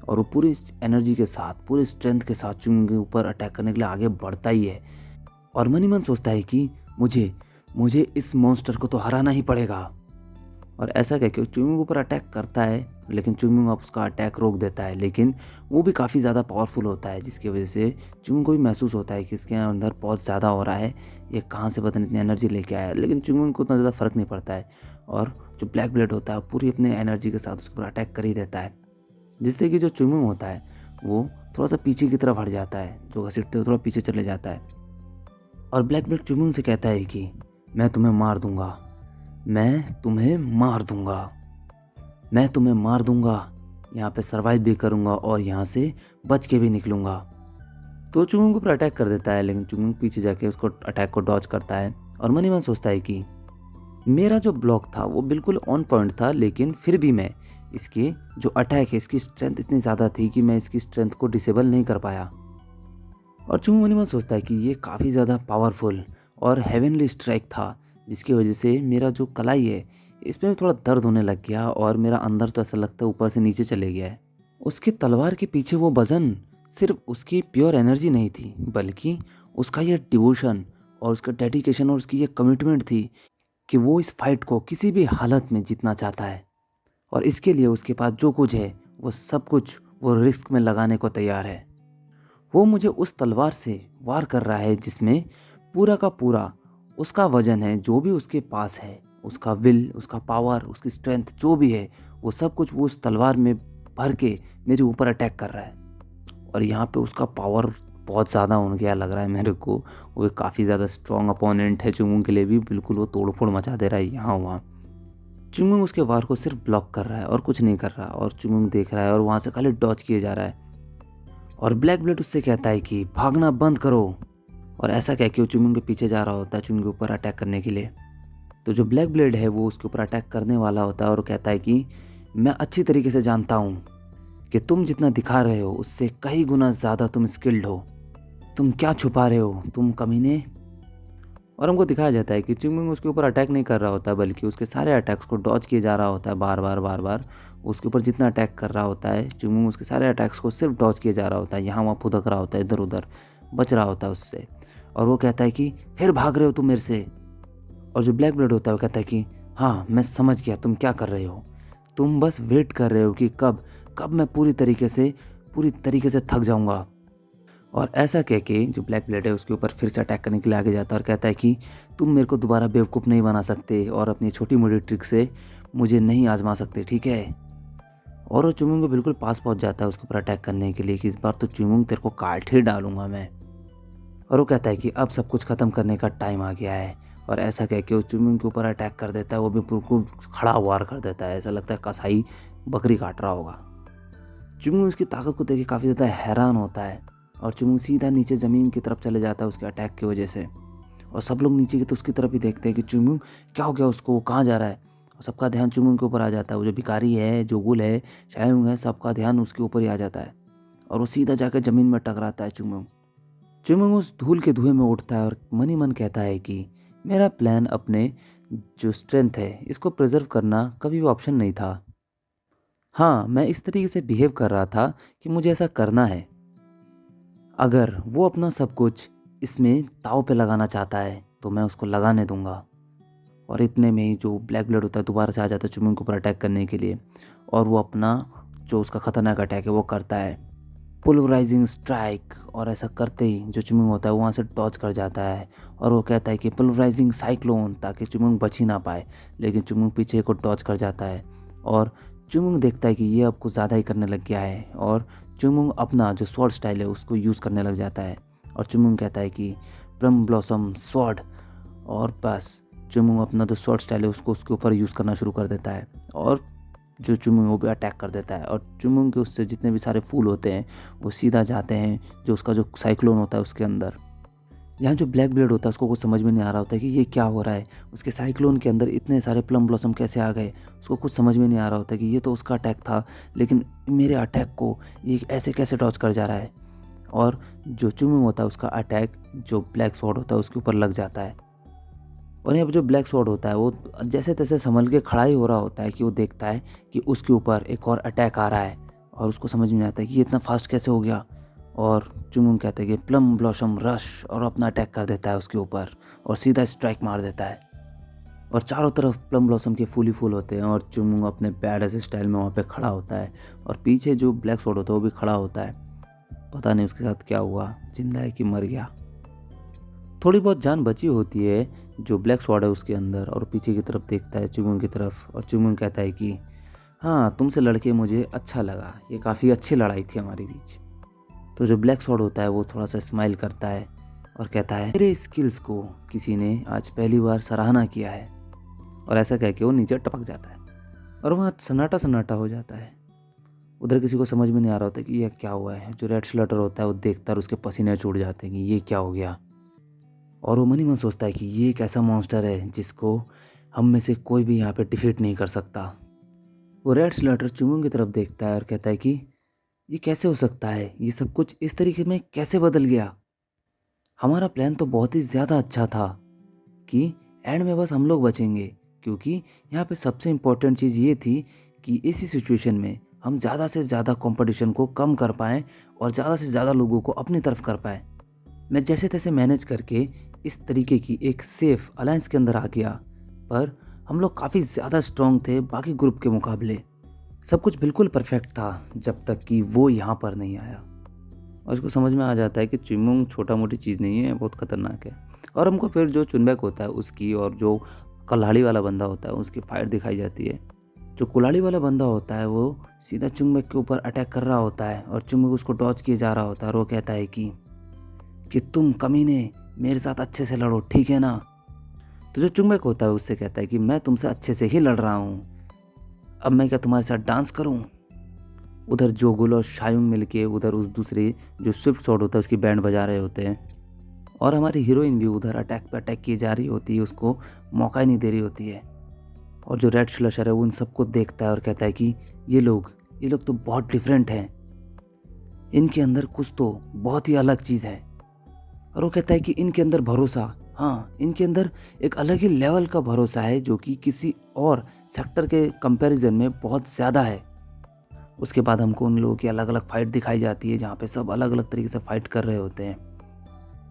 A: और वो पूरी एनर्जी के साथ, पूरी स्ट्रेंथ के साथ चुंगमुंग के ऊपर अटैक करने के लिए आगे बढ़ता ही है। और मन ही मन सोचता है कि मुझे मुझे इस मॉन्स्टर को तो हराना ही पड़ेगा। और ऐसा कह के चुंगमुंग ऊपर अटैक करता है, लेकिन चुंगमुंग अब उसका अटैक रोक देता है। लेकिन वो भी काफ़ी ज़्यादा पावरफुल होता है, जिसकी वजह से चुंगमुंग को भी महसूस होता है कि इसके अंदर बहुत ज़्यादा हो रहा है, ये कहाँ से पता नहीं इतनी एनर्जी लेके आया है। लेकिन चुंगमुंग को उतना ज़्यादा फ़र्क नहीं पड़ता है। और जो ब्लैक ब्लेड होता है पूरी अपनी एनर्जी के साथ उसके ऊपर अटैक कर ही देता है, जिससे कि जो चुंगमुंग होता है वो थोड़ा सा पीछे की तरफ हट जाता है, जो घसीटते हुए थोड़ा पीछे चले जाता है। और ब्लैक ब्लेड चुंगमुंग से कहता है कि मैं तुम्हें मार दूंगा, मैं तुम्हें मार दूंगा, मैं तुम्हें मार दूंगा, यहाँ पे सरवाइव भी करूंगा और यहाँ से बच के भी निकलूंगा। तो चुंगमुंग पर अटैक कर देता है, लेकिन चुंगमुंग पीछे जाके उसको अटैक को डॉज करता है। और मनी मन सोचता है कि मेरा जो ब्लॉक था वो बिल्कुल ऑन पॉइंट था, लेकिन फिर भी मैं इसके जो अटैक है इसकी स्ट्रेंथ इतनी ज़्यादा थी कि मैं इसकी स्ट्रेंथ को डिसेबल नहीं कर पाया। और चुंगमुंग मनी मन सोचता है कि ये काफ़ी ज़्यादा पावरफुल और हेवनली स्ट्राइक था, जिसकी वजह से मेरा जो कलाई है इसमें थोड़ा दर्द होने लग गया और मेरा अंदर तो ऐसा लगता है ऊपर से नीचे चले गया है। उसके तलवार के पीछे वो वजन सिर्फ उसकी प्योर एनर्जी नहीं थी, बल्कि उसका ये डिवोशन और उसका डेडिकेशन और उसकी ये कमिटमेंट थी कि वो इस फाइट को किसी भी हालत में जीतना चाहता है। और इसके लिए उसके पास जो कुछ है वो सब कुछ वो रिस्क में लगाने को तैयार है। वो मुझे उस तलवार से वार कर रहा है जिसमें पूरा का पूरा उसका वजन है, जो भी उसके पास है, उसका विल, उसका पावर, उसकी स्ट्रेंथ जो भी है, वो सब कुछ वो उस तलवार में भर के मेरे ऊपर अटैक कर रहा है। और यहाँ पे उसका पावर बहुत ज़्यादा हो गया लग रहा है मेरे को। वो काफ़ी ज़्यादा स्ट्रॉन्ग अपोनेंट है चुंगमुंग के लिए भी, बिल्कुल वो तोड़ फोड़ मचा दे रहा है यहाँ वहाँ। चुंगमुंग उसके वार को सिर्फ ब्लॉक कर रहा है और कुछ नहीं कर रहा, और चुंगमुंग देख रहा है और वहाँ से खाली डॉज किए जा रहा है। और ब्लैक ब्लेड उससे कहता है कि भागना बंद करो। और ऐसा कह के वो चुंगमुंग के पीछे जा रहा होता है चुंगमुंग के ऊपर अटैक करने के लिए। तो जो ब्लैक ब्लेड है वो उसके ऊपर अटैक करने वाला होता है और कहता है कि मैं अच्छी तरीके से जानता हूँ कि तुम जितना दिखा रहे हो उससे कई गुना ज़्यादा तुम स्किल्ड हो। तुम क्या छुपा रहे हो तुम कमीने। और हमको दिखाया जाता है कि चुंगमुंग उसके ऊपर अटैक नहीं कर रहा होता, बल्कि उसके सारे अटैक्स को डॉज किए जा रहा होता है बार बार बार बार। उसके ऊपर जितना अटैक कर रहा होता है चुंगमुंग उसके सारे अटैक्स को सिर्फ डॉज किए जा रहा होता है, यहाँ वहाँ फुदक रहा होता है, इधर उधर बच रहा होता है उससे। और वो कहता है कि फिर भाग रहे हो तुम मेरे से। और जो ब्लैक ब्लेड होता है वो कहता है कि हाँ मैं समझ गया तुम क्या कर रहे हो, तुम बस वेट कर रहे हो कि कब कब मैं पूरी तरीके से थक जाऊंगा। और ऐसा कह के जो ब्लैक ब्लेड है उसके ऊपर फिर से अटैक करने के लिए आगे जाता है और कहता है कि तुम मेरे को दोबारा बेवकूफ़ नहीं बना सकते और अपनी छोटी मोटी ट्रिक से मुझे नहीं आजमा सकते, ठीक है। और वो चुंगमुंग को बिल्कुल पास पहुंच जाता है उसके ऊपर अटैक करने के लिए कि इस बार तो चुंगमुंग तेरे को काट ही डालूंगा मैं। और वो कहता है कि अब सब कुछ ख़त्म करने का टाइम आ गया है। और ऐसा कह के वो चुंगमुंग के ऊपर अटैक कर देता है, वो भी बिल्कुल खड़ा वार कर देता है, ऐसा लगता है कसाई बकरी काट रहा होगा। चुंगमुंग उसकी ताकत को देख के काफ़ी ज़्यादा हैरान होता है और चुमुंग सीधा नीचे ज़मीन की तरफ चले जाता है उसके अटैक की वजह से। और सब लोग नीचे की तो उसकी तरफ ही देखते हैं कि चुमुंग क्या हो गया उसको, वो कहाँ जा रहा है। और सबका ध्यान चुमुंग के ऊपर आ जाता है। वो जो भिखारी है, जो गुल है, शायुंग है, सबका ध्यान उसके ऊपर ही आ जाता है और वो सीधा जाकर ज़मीन में टकराता है चुमुंग। चुमुंग उस धूल के धुएं में उठता है और मन ही मन कहता है कि मेरा प्लान अपने जो स्ट्रेंथ है इसको प्रिजर्व करना कभी भी ऑप्शन नहीं था। हाँ, मैं इस तरीके से बिहेव कर रहा था कि मुझे ऐसा करना है। अगर वो अपना सब कुछ इसमें दाँव पे लगाना चाहता है तो मैं उसको लगाने दूंगा। और इतने में ही जो ब्लैक ब्लड होता है दोबारा से आ जाता है चुमुंग के ऊपर अटैक करने के लिए। और वो अपना जो उसका खतरनाक अटैक है वो करता है, पुलवराइजिंग स्ट्राइक। और ऐसा करते ही जो चुमुंग होता है वो वहाँ से डॉज कर जाता है और वो कहता है कि पुलवराइजिंग साइक्लोन, ताकि चुमुंग बच ही ना पाए। लेकिन चुमुंग पीछे को डॉज कर जाता है और चुमुंग देखता है कि ये अब कुछ ज़्यादा ही करने लग गया है और चुमुंग अपना जो स्वॉर्ड स्टाइल है उसको यूज़ करने लग जाता है। और चुमुंग कहता है कि प्लम ब्लॉसम स्वॉर्ड। और बस चुमुंग अपना जो स्वॉर्ड स्टाइल है उसको उसके ऊपर यूज़ करना शुरू कर देता है और जो चुमुंग वो भी अटैक कर देता है। और चुमुंग के उससे जितने भी सारे फूल होते हैं वो सीधा जाते हैं जो उसका जो साइक्लोन होता है उसके अंदर। यहाँ जो ब्लैक ब्लेड होता है उसको कुछ समझ में नहीं आ रहा होता है कि ये क्या हो रहा है, उसके साइक्लोन के अंदर इतने सारे प्लम ब्लॉसम कैसे आ गए। उसको कुछ समझ में नहीं आ रहा होता कि ये तो उसका अटैक था, लेकिन मेरे अटैक को ये ऐसे कैसे डॉज कर जा रहा है। और जो चुमुंग होता है उसका अटैक जो ब्लैक स्वॉर्ड होता है उसके ऊपर लग जाता है। और यहाँ पे जो ब्लैक स्वॉर्ड होता है वो जैसे तैसे संभल के खड़ा ही हो रहा होता है कि वो देखता है कि उसके ऊपर एक और अटैक आ रहा है और उसको समझ में नहीं आता है कि ये इतना फास्ट कैसे हो गया। और चुमुंग कहते हैं कि प्लम ब्लॉसम रश, और अपना अटैक कर देता है उसके ऊपर और सीधा स्ट्राइक मार देता है। और चारों तरफ प्लम ब्लॉसम के फूल ही फूल होते हैं और चुमुंग अपने बैड स्टाइल में वहाँ पे खड़ा होता है और पीछे जो ब्लैक स्वॉर्ड होता है वो भी खड़ा होता है। पता नहीं उसके साथ क्या हुआ, जिंदा है कि मर गया। थोड़ी बहुत जान बची होती है जो ब्लैक स्वॉर्ड है उसके अंदर, और पीछे की तरफ देखता है चुमुंग की तरफ और चुमुंग कहता है कि हाँ, तुमसे लड़के मुझे अच्छा लगा, ये काफ़ी अच्छी लड़ाई थी हमारे बीच। तो जो ब्लैक स्वॉर्ड होता है वो थोड़ा सा स्माइल करता है और कहता है मेरे स्किल्स को किसी ने आज पहली बार सराहना किया है। और ऐसा कह के वो नीचे टपक जाता है और वहाँ सन्नाटा सन्नाटा हो जाता है। उधर किसी को समझ में नहीं आ रहा होता कि यह क्या हुआ है। जो रेड स्लटर होता है वो देखता है और उसके पसीने छूट जाते हैं कि ये क्या हो गया। और वो मन ही मन सोचता है कि ये एक ऐसा मॉन्स्टर है जिसको हम में से कोई भी यहाँ पे डिफीट नहीं कर सकता। वो रेड स्लटर चुमुंग की तरफ देखता है और कहता है कि ये कैसे हो सकता है, ये सब कुछ इस तरीके में कैसे बदल गया। हमारा प्लान तो बहुत ही ज़्यादा अच्छा था कि एंड में बस हम लोग बचेंगे, क्योंकि यहाँ पे सबसे इम्पोर्टेंट चीज़ ये थी कि इसी सिचुएशन में हम ज़्यादा से ज़्यादा कंपटीशन को कम कर पाएँ और ज़्यादा से ज़्यादा लोगों को अपनी तरफ कर पाएँ। मैं जैसे तैसे मैनेज करके इस तरीके की एक सेफ अलायंस के अंदर आ गया, पर हम लोग काफ़ी ज़्यादा स्ट्रॉन्ग थे बाकी ग्रुप के मुकाबले। सब कुछ बिल्कुल परफेक्ट था जब तक कि वो यहाँ पर नहीं आया। और उसको समझ में आ जाता है कि चुमुंग छोटा मोटी चीज़ नहीं है, बहुत ख़तरनाक है। और हमको फिर जो चुनबैक होता है उसकी और जो कुल्हाड़ी वाला बंदा होता है उसकी फाइट दिखाई जाती है। जो कुल्हाड़ी वाला बंदा होता है वो सीधा चुंबक के ऊपर अटैक कर रहा होता है और चुंबक उसको डॉज किए जा रहा होता है और वो कहता है कि तुम कमीने मेरे साथ अच्छे से लड़ो, ठीक है ना। तो जो चुंबक होता है उससे कहता है कि मैं तुमसे अच्छे से ही लड़ रहा हूँ, अब मैं क्या तुम्हारे साथ डांस करूँ। उधर जोगुल और शायुंग मिलके उधर उस दूसरे जो स्विफ्ट स्वॉर्ड होता है उसकी बैंड बजा रहे होते हैं और हमारी हीरोइन भी उधर अटैक पे अटैक की जा रही होती है, उसको मौका ही नहीं दे रही होती है। और जो रेड स्लशर है वो उन सबको देखता है और कहता है कि ये लोग तो बहुत डिफरेंट हैं, इनके अंदर कुछ तो बहुत ही अलग चीज़ है। और वो कहता है कि इनके अंदर भरोसा, हाँ, इनके अंदर एक अलग ही लेवल का भरोसा है जो कि किसी और सेक्टर के कंपैरिजन में बहुत ज़्यादा है। उसके बाद हमको उन लोगों की अलग अलग फाइट दिखाई जाती है जहाँ पे सब अलग अलग तरीके से फाइट कर रहे होते हैं।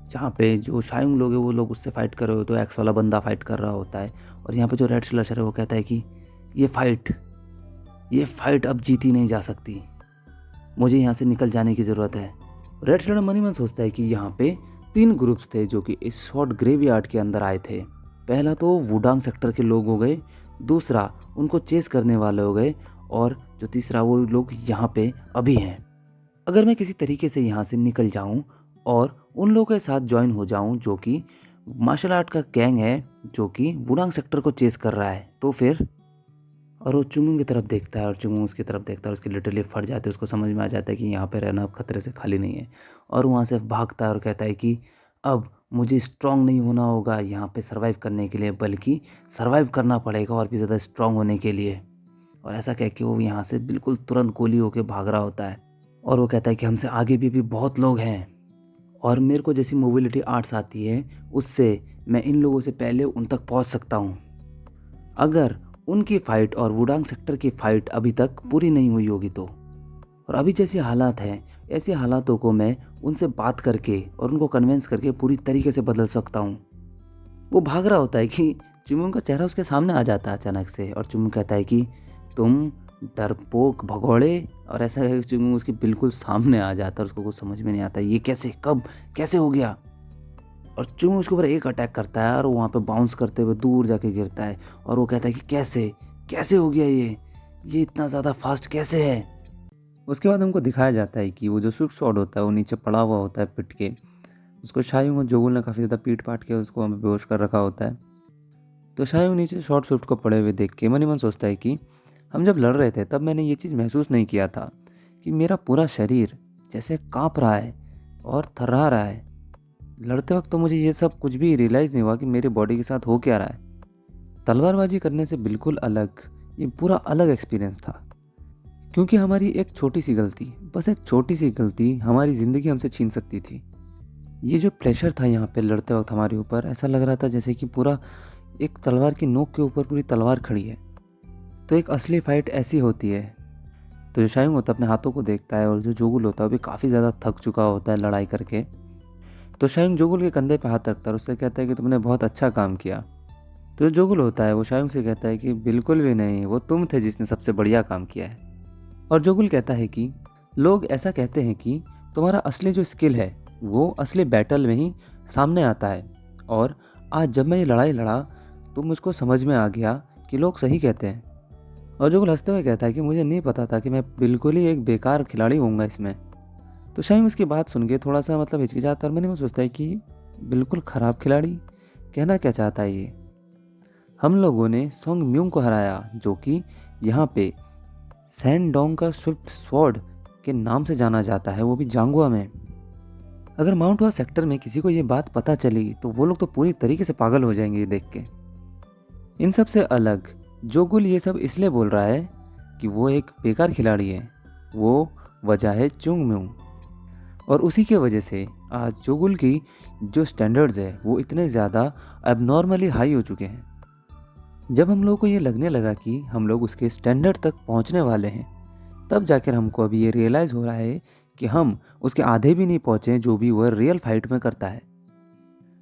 A: जहाँ पे जो शायुंग लोग हैं वो लोग उससे फाइट कर रहे होते हैं, एक्स वाला बंदा फाइट कर रहा होता है। और यहाँ पे जो रेड स्लशर है वो कहता है कि ये फाइट अब जीती नहीं जा सकती, मुझे यहाँ से निकल जाने की ज़रूरत है। रेड स्लशर मन ही मन सोचता है कि यहाँ पे 3 ग्रुप्स थे जो कि इस शॉर्ट ग्रेवयार्ड के अंदर आए थे। पहला तो वुडांग सेक्टर के लोग हो गए, दूसरा उनको चेस करने वाले हो गए, और जो तीसरा वो लोग यहाँ पे अभी हैं। अगर मैं किसी तरीके से यहाँ से निकल जाऊँ और उन लोगों के साथ ज्वाइन हो जाऊँ जो कि मार्शल आर्ट का गैंग है जो कि वुडांग सेक्टर को चेस कर रहा है, तो फिर। और वो चुंगू की तरफ देखता है और चुंगू उसकी तरफ देखता है और उसकी लिटरली फट जाती है। उसको समझ में आ जाता है कि यहाँ पे रहना अब खतरे से खाली नहीं है और वहाँ से भागता है और कहता है कि अब मुझे स्ट्रांग नहीं होना होगा यहाँ पे सर्वाइव करने के लिए, बल्कि सर्वाइव करना पड़ेगा और भी ज़्यादा स्ट्रांग होने के लिए। और ऐसा कह के वो यहाँ से बिल्कुल तुरंत गोली होके भाग रहा होता है और वो कहता है कि हमसे आगे भी बहुत लोग हैं और मेरे को जैसी मोबिलिटी आर्ट्स आती है उससे मैं इन लोगों से पहले उन तक पहुँच सकता हूँ। अगर उनकी फ़ाइट और वुडांग सेक्टर की फ़ाइट अभी तक पूरी नहीं हुई होगी तो, और अभी जैसे हालात हैं ऐसे हालातों को मैं उनसे बात करके और उनको कन्विंस करके पूरी तरीके से बदल सकता हूँ। वो भाग रहा होता है कि चुमुंग का चेहरा उसके सामने आ जाता है अचानक से और चुमुंग कहता है कि तुम डरपोक भगोड़े, और ऐसा है कि चुमुंग उसके बिल्कुल सामने आ जाता है और उसको कुछ समझ में नहीं आता ये कैसे, कब, कैसे हो गया। और चुमुंग उसके ऊपर एक अटैक करता है और वहाँ पे बाउंस करते हुए दूर जाके गिरता है और वो कहता है कि कैसे कैसे हो गया ये इतना ज़्यादा फास्ट कैसे है। उसके बाद हमको दिखाया जाता है कि वो जो स्विफ्ट स्वॉर्ड होता है वो नीचे पड़ा हुआ होता है पिट के। उसको शायूंग और जोगुल ने काफ़ी ज़्यादा पीट पाट के उसको हमें बेहोश कर रखा होता है। तो शायूंग नीचे शॉर्ट स्विफ्ट को पड़े हुए देख के मन ही मन सोचता है कि हम जब लड़ रहे थे तब मैंने ये चीज़ महसूस नहीं किया था कि मेरा पूरा शरीर जैसे काँप रहा है और थर्रा रहा है। लड़ते वक्त तो मुझे ये सब कुछ भी रियलाइज़ नहीं हुआ कि मेरे बॉडी के साथ हो क्या रहा है। तलवारबाजी करने से बिल्कुल अलग ये पूरा अलग एक्सपीरियंस था, क्योंकि हमारी एक छोटी सी गलती, बस एक छोटी सी गलती हमारी ज़िंदगी हमसे छीन सकती थी। ये जो प्रेशर था यहाँ पे लड़ते वक्त हमारे ऊपर, ऐसा लग रहा था जैसे कि पूरा एक तलवार की नोक के ऊपर पूरी तलवार खड़ी है। तो एक असली फाइट ऐसी होती है। तो जो शायूंग होता है अपने हाथों को देखता है और जो जोगुल होता है वो भी काफ़ी ज़्यादा थक चुका होता है लड़ाई करके। तो शायूंग जोगुल के कंधे पे हाथ रखता है और उससे कहता है कि तुमने बहुत अच्छा काम किया। तो जो जोगुल होता है वो शायूंग से कहता है कि बिल्कुल भी नहीं, वो तुम थे जिसने सबसे बढ़िया काम किया है। और जोगुल कहता है कि लोग ऐसा कहते हैं कि तुम्हारा असली जो स्किल है वो असली बैटल में ही सामने आता है, और आज जब मैं ये लड़ाई लड़ा तो मुझको समझ में आ गया कि लोग सही कहते हैं। और जोगुल हंसते हुए कहता है कि मुझे नहीं पता था कि मैं बिल्कुल ही एक बेकार खिलाड़ी होऊंगा इसमें। तो शायद उसकी बात सुन के थोड़ा सा मतलब हिचकिचाता और मन में सोचता है कि बिल्कुल ख़राब खिलाड़ी, कहना क्या चाहता है ये। हम लोगों ने सोंग म्यूंग को हराया जो कि यहाँ पे सैनडोंग का स्विफ्ट स्वॉर्ड के नाम से जाना जाता है, वो भी जांगुआ में। अगर माउंट हुआ सेक्टर में किसी को ये बात पता चली तो वो लोग तो पूरी तरीके से पागल हो जाएंगे ये देख के। इन सब से अलग जोगुल ये सब इसलिए बोल रहा है कि वो एक बेकार खिलाड़ी है, वो वजह है चुंग म्यूंग। और उसी के वजह से आज जोगुल की जो स्टैंडर्ड्स है वो इतने ज़्यादा एबनॉर्मली हाई हो चुके हैं। जब हम लोगों को ये लगने लगा कि हम लोग उसके स्टैंडर्ड तक पहुंचने वाले हैं, तब जाकर हमको अभी ये रियलाइज़ हो रहा है कि हम उसके आधे भी नहीं पहुंचे जो भी वह रियल फाइट में करता है।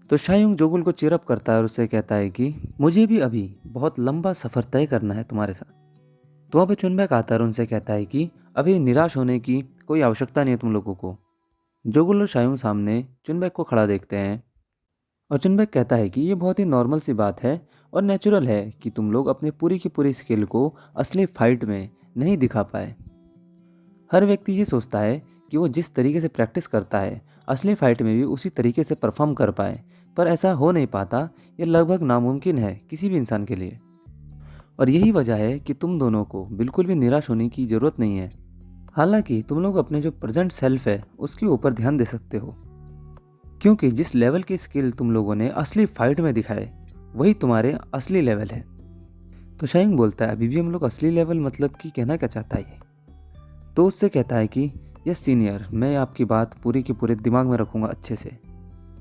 A: तो शायूंग जोगुल को चीयरअप करता है और उससे कहता है कि मुझे भी अभी बहुत लंबा सफ़र तय करना है तुम्हारे साथ। तो वहाँ पे चुनबैक आता है और उनसे कहता है कि अभी निराश होने की कोई आवश्यकता नहीं है तुम लोगों को। जोगुल और शायूंग सामने चुनबैक को खड़ा देखते हैं और चुनबैक कहता है कि ये बहुत ही नॉर्मल सी बात है और नेचुरल है कि तुम लोग अपने पूरी की पूरी स्किल को असली फाइट में नहीं दिखा पाए। हर व्यक्ति ये सोचता है कि वो जिस तरीके से प्रैक्टिस करता है असली फाइट में भी उसी तरीके से परफॉर्म कर पाए, पर ऐसा हो नहीं पाता। ये लगभग नामुमकिन है किसी भी इंसान के लिए। और यही वजह है कि तुम दोनों को बिल्कुल भी निराश होने की ज़रूरत नहीं है। हालांकि तुम लोग अपने जो प्रेजेंट सेल्फ है उसके ऊपर ध्यान दे सकते हो, क्योंकि जिस लेवल की स्किल तुम लोगों ने असली फाइट में दिखाए वही तुम्हारे असली लेवल है। तो शायंग बोलता है अभी भी हम लोग असली लेवल मतलब कि कहना क्या चाहता है ये। तो उससे कहता है कि यस सीनियर, मैं आपकी बात पूरी की पूरे दिमाग में रखूँगा अच्छे से।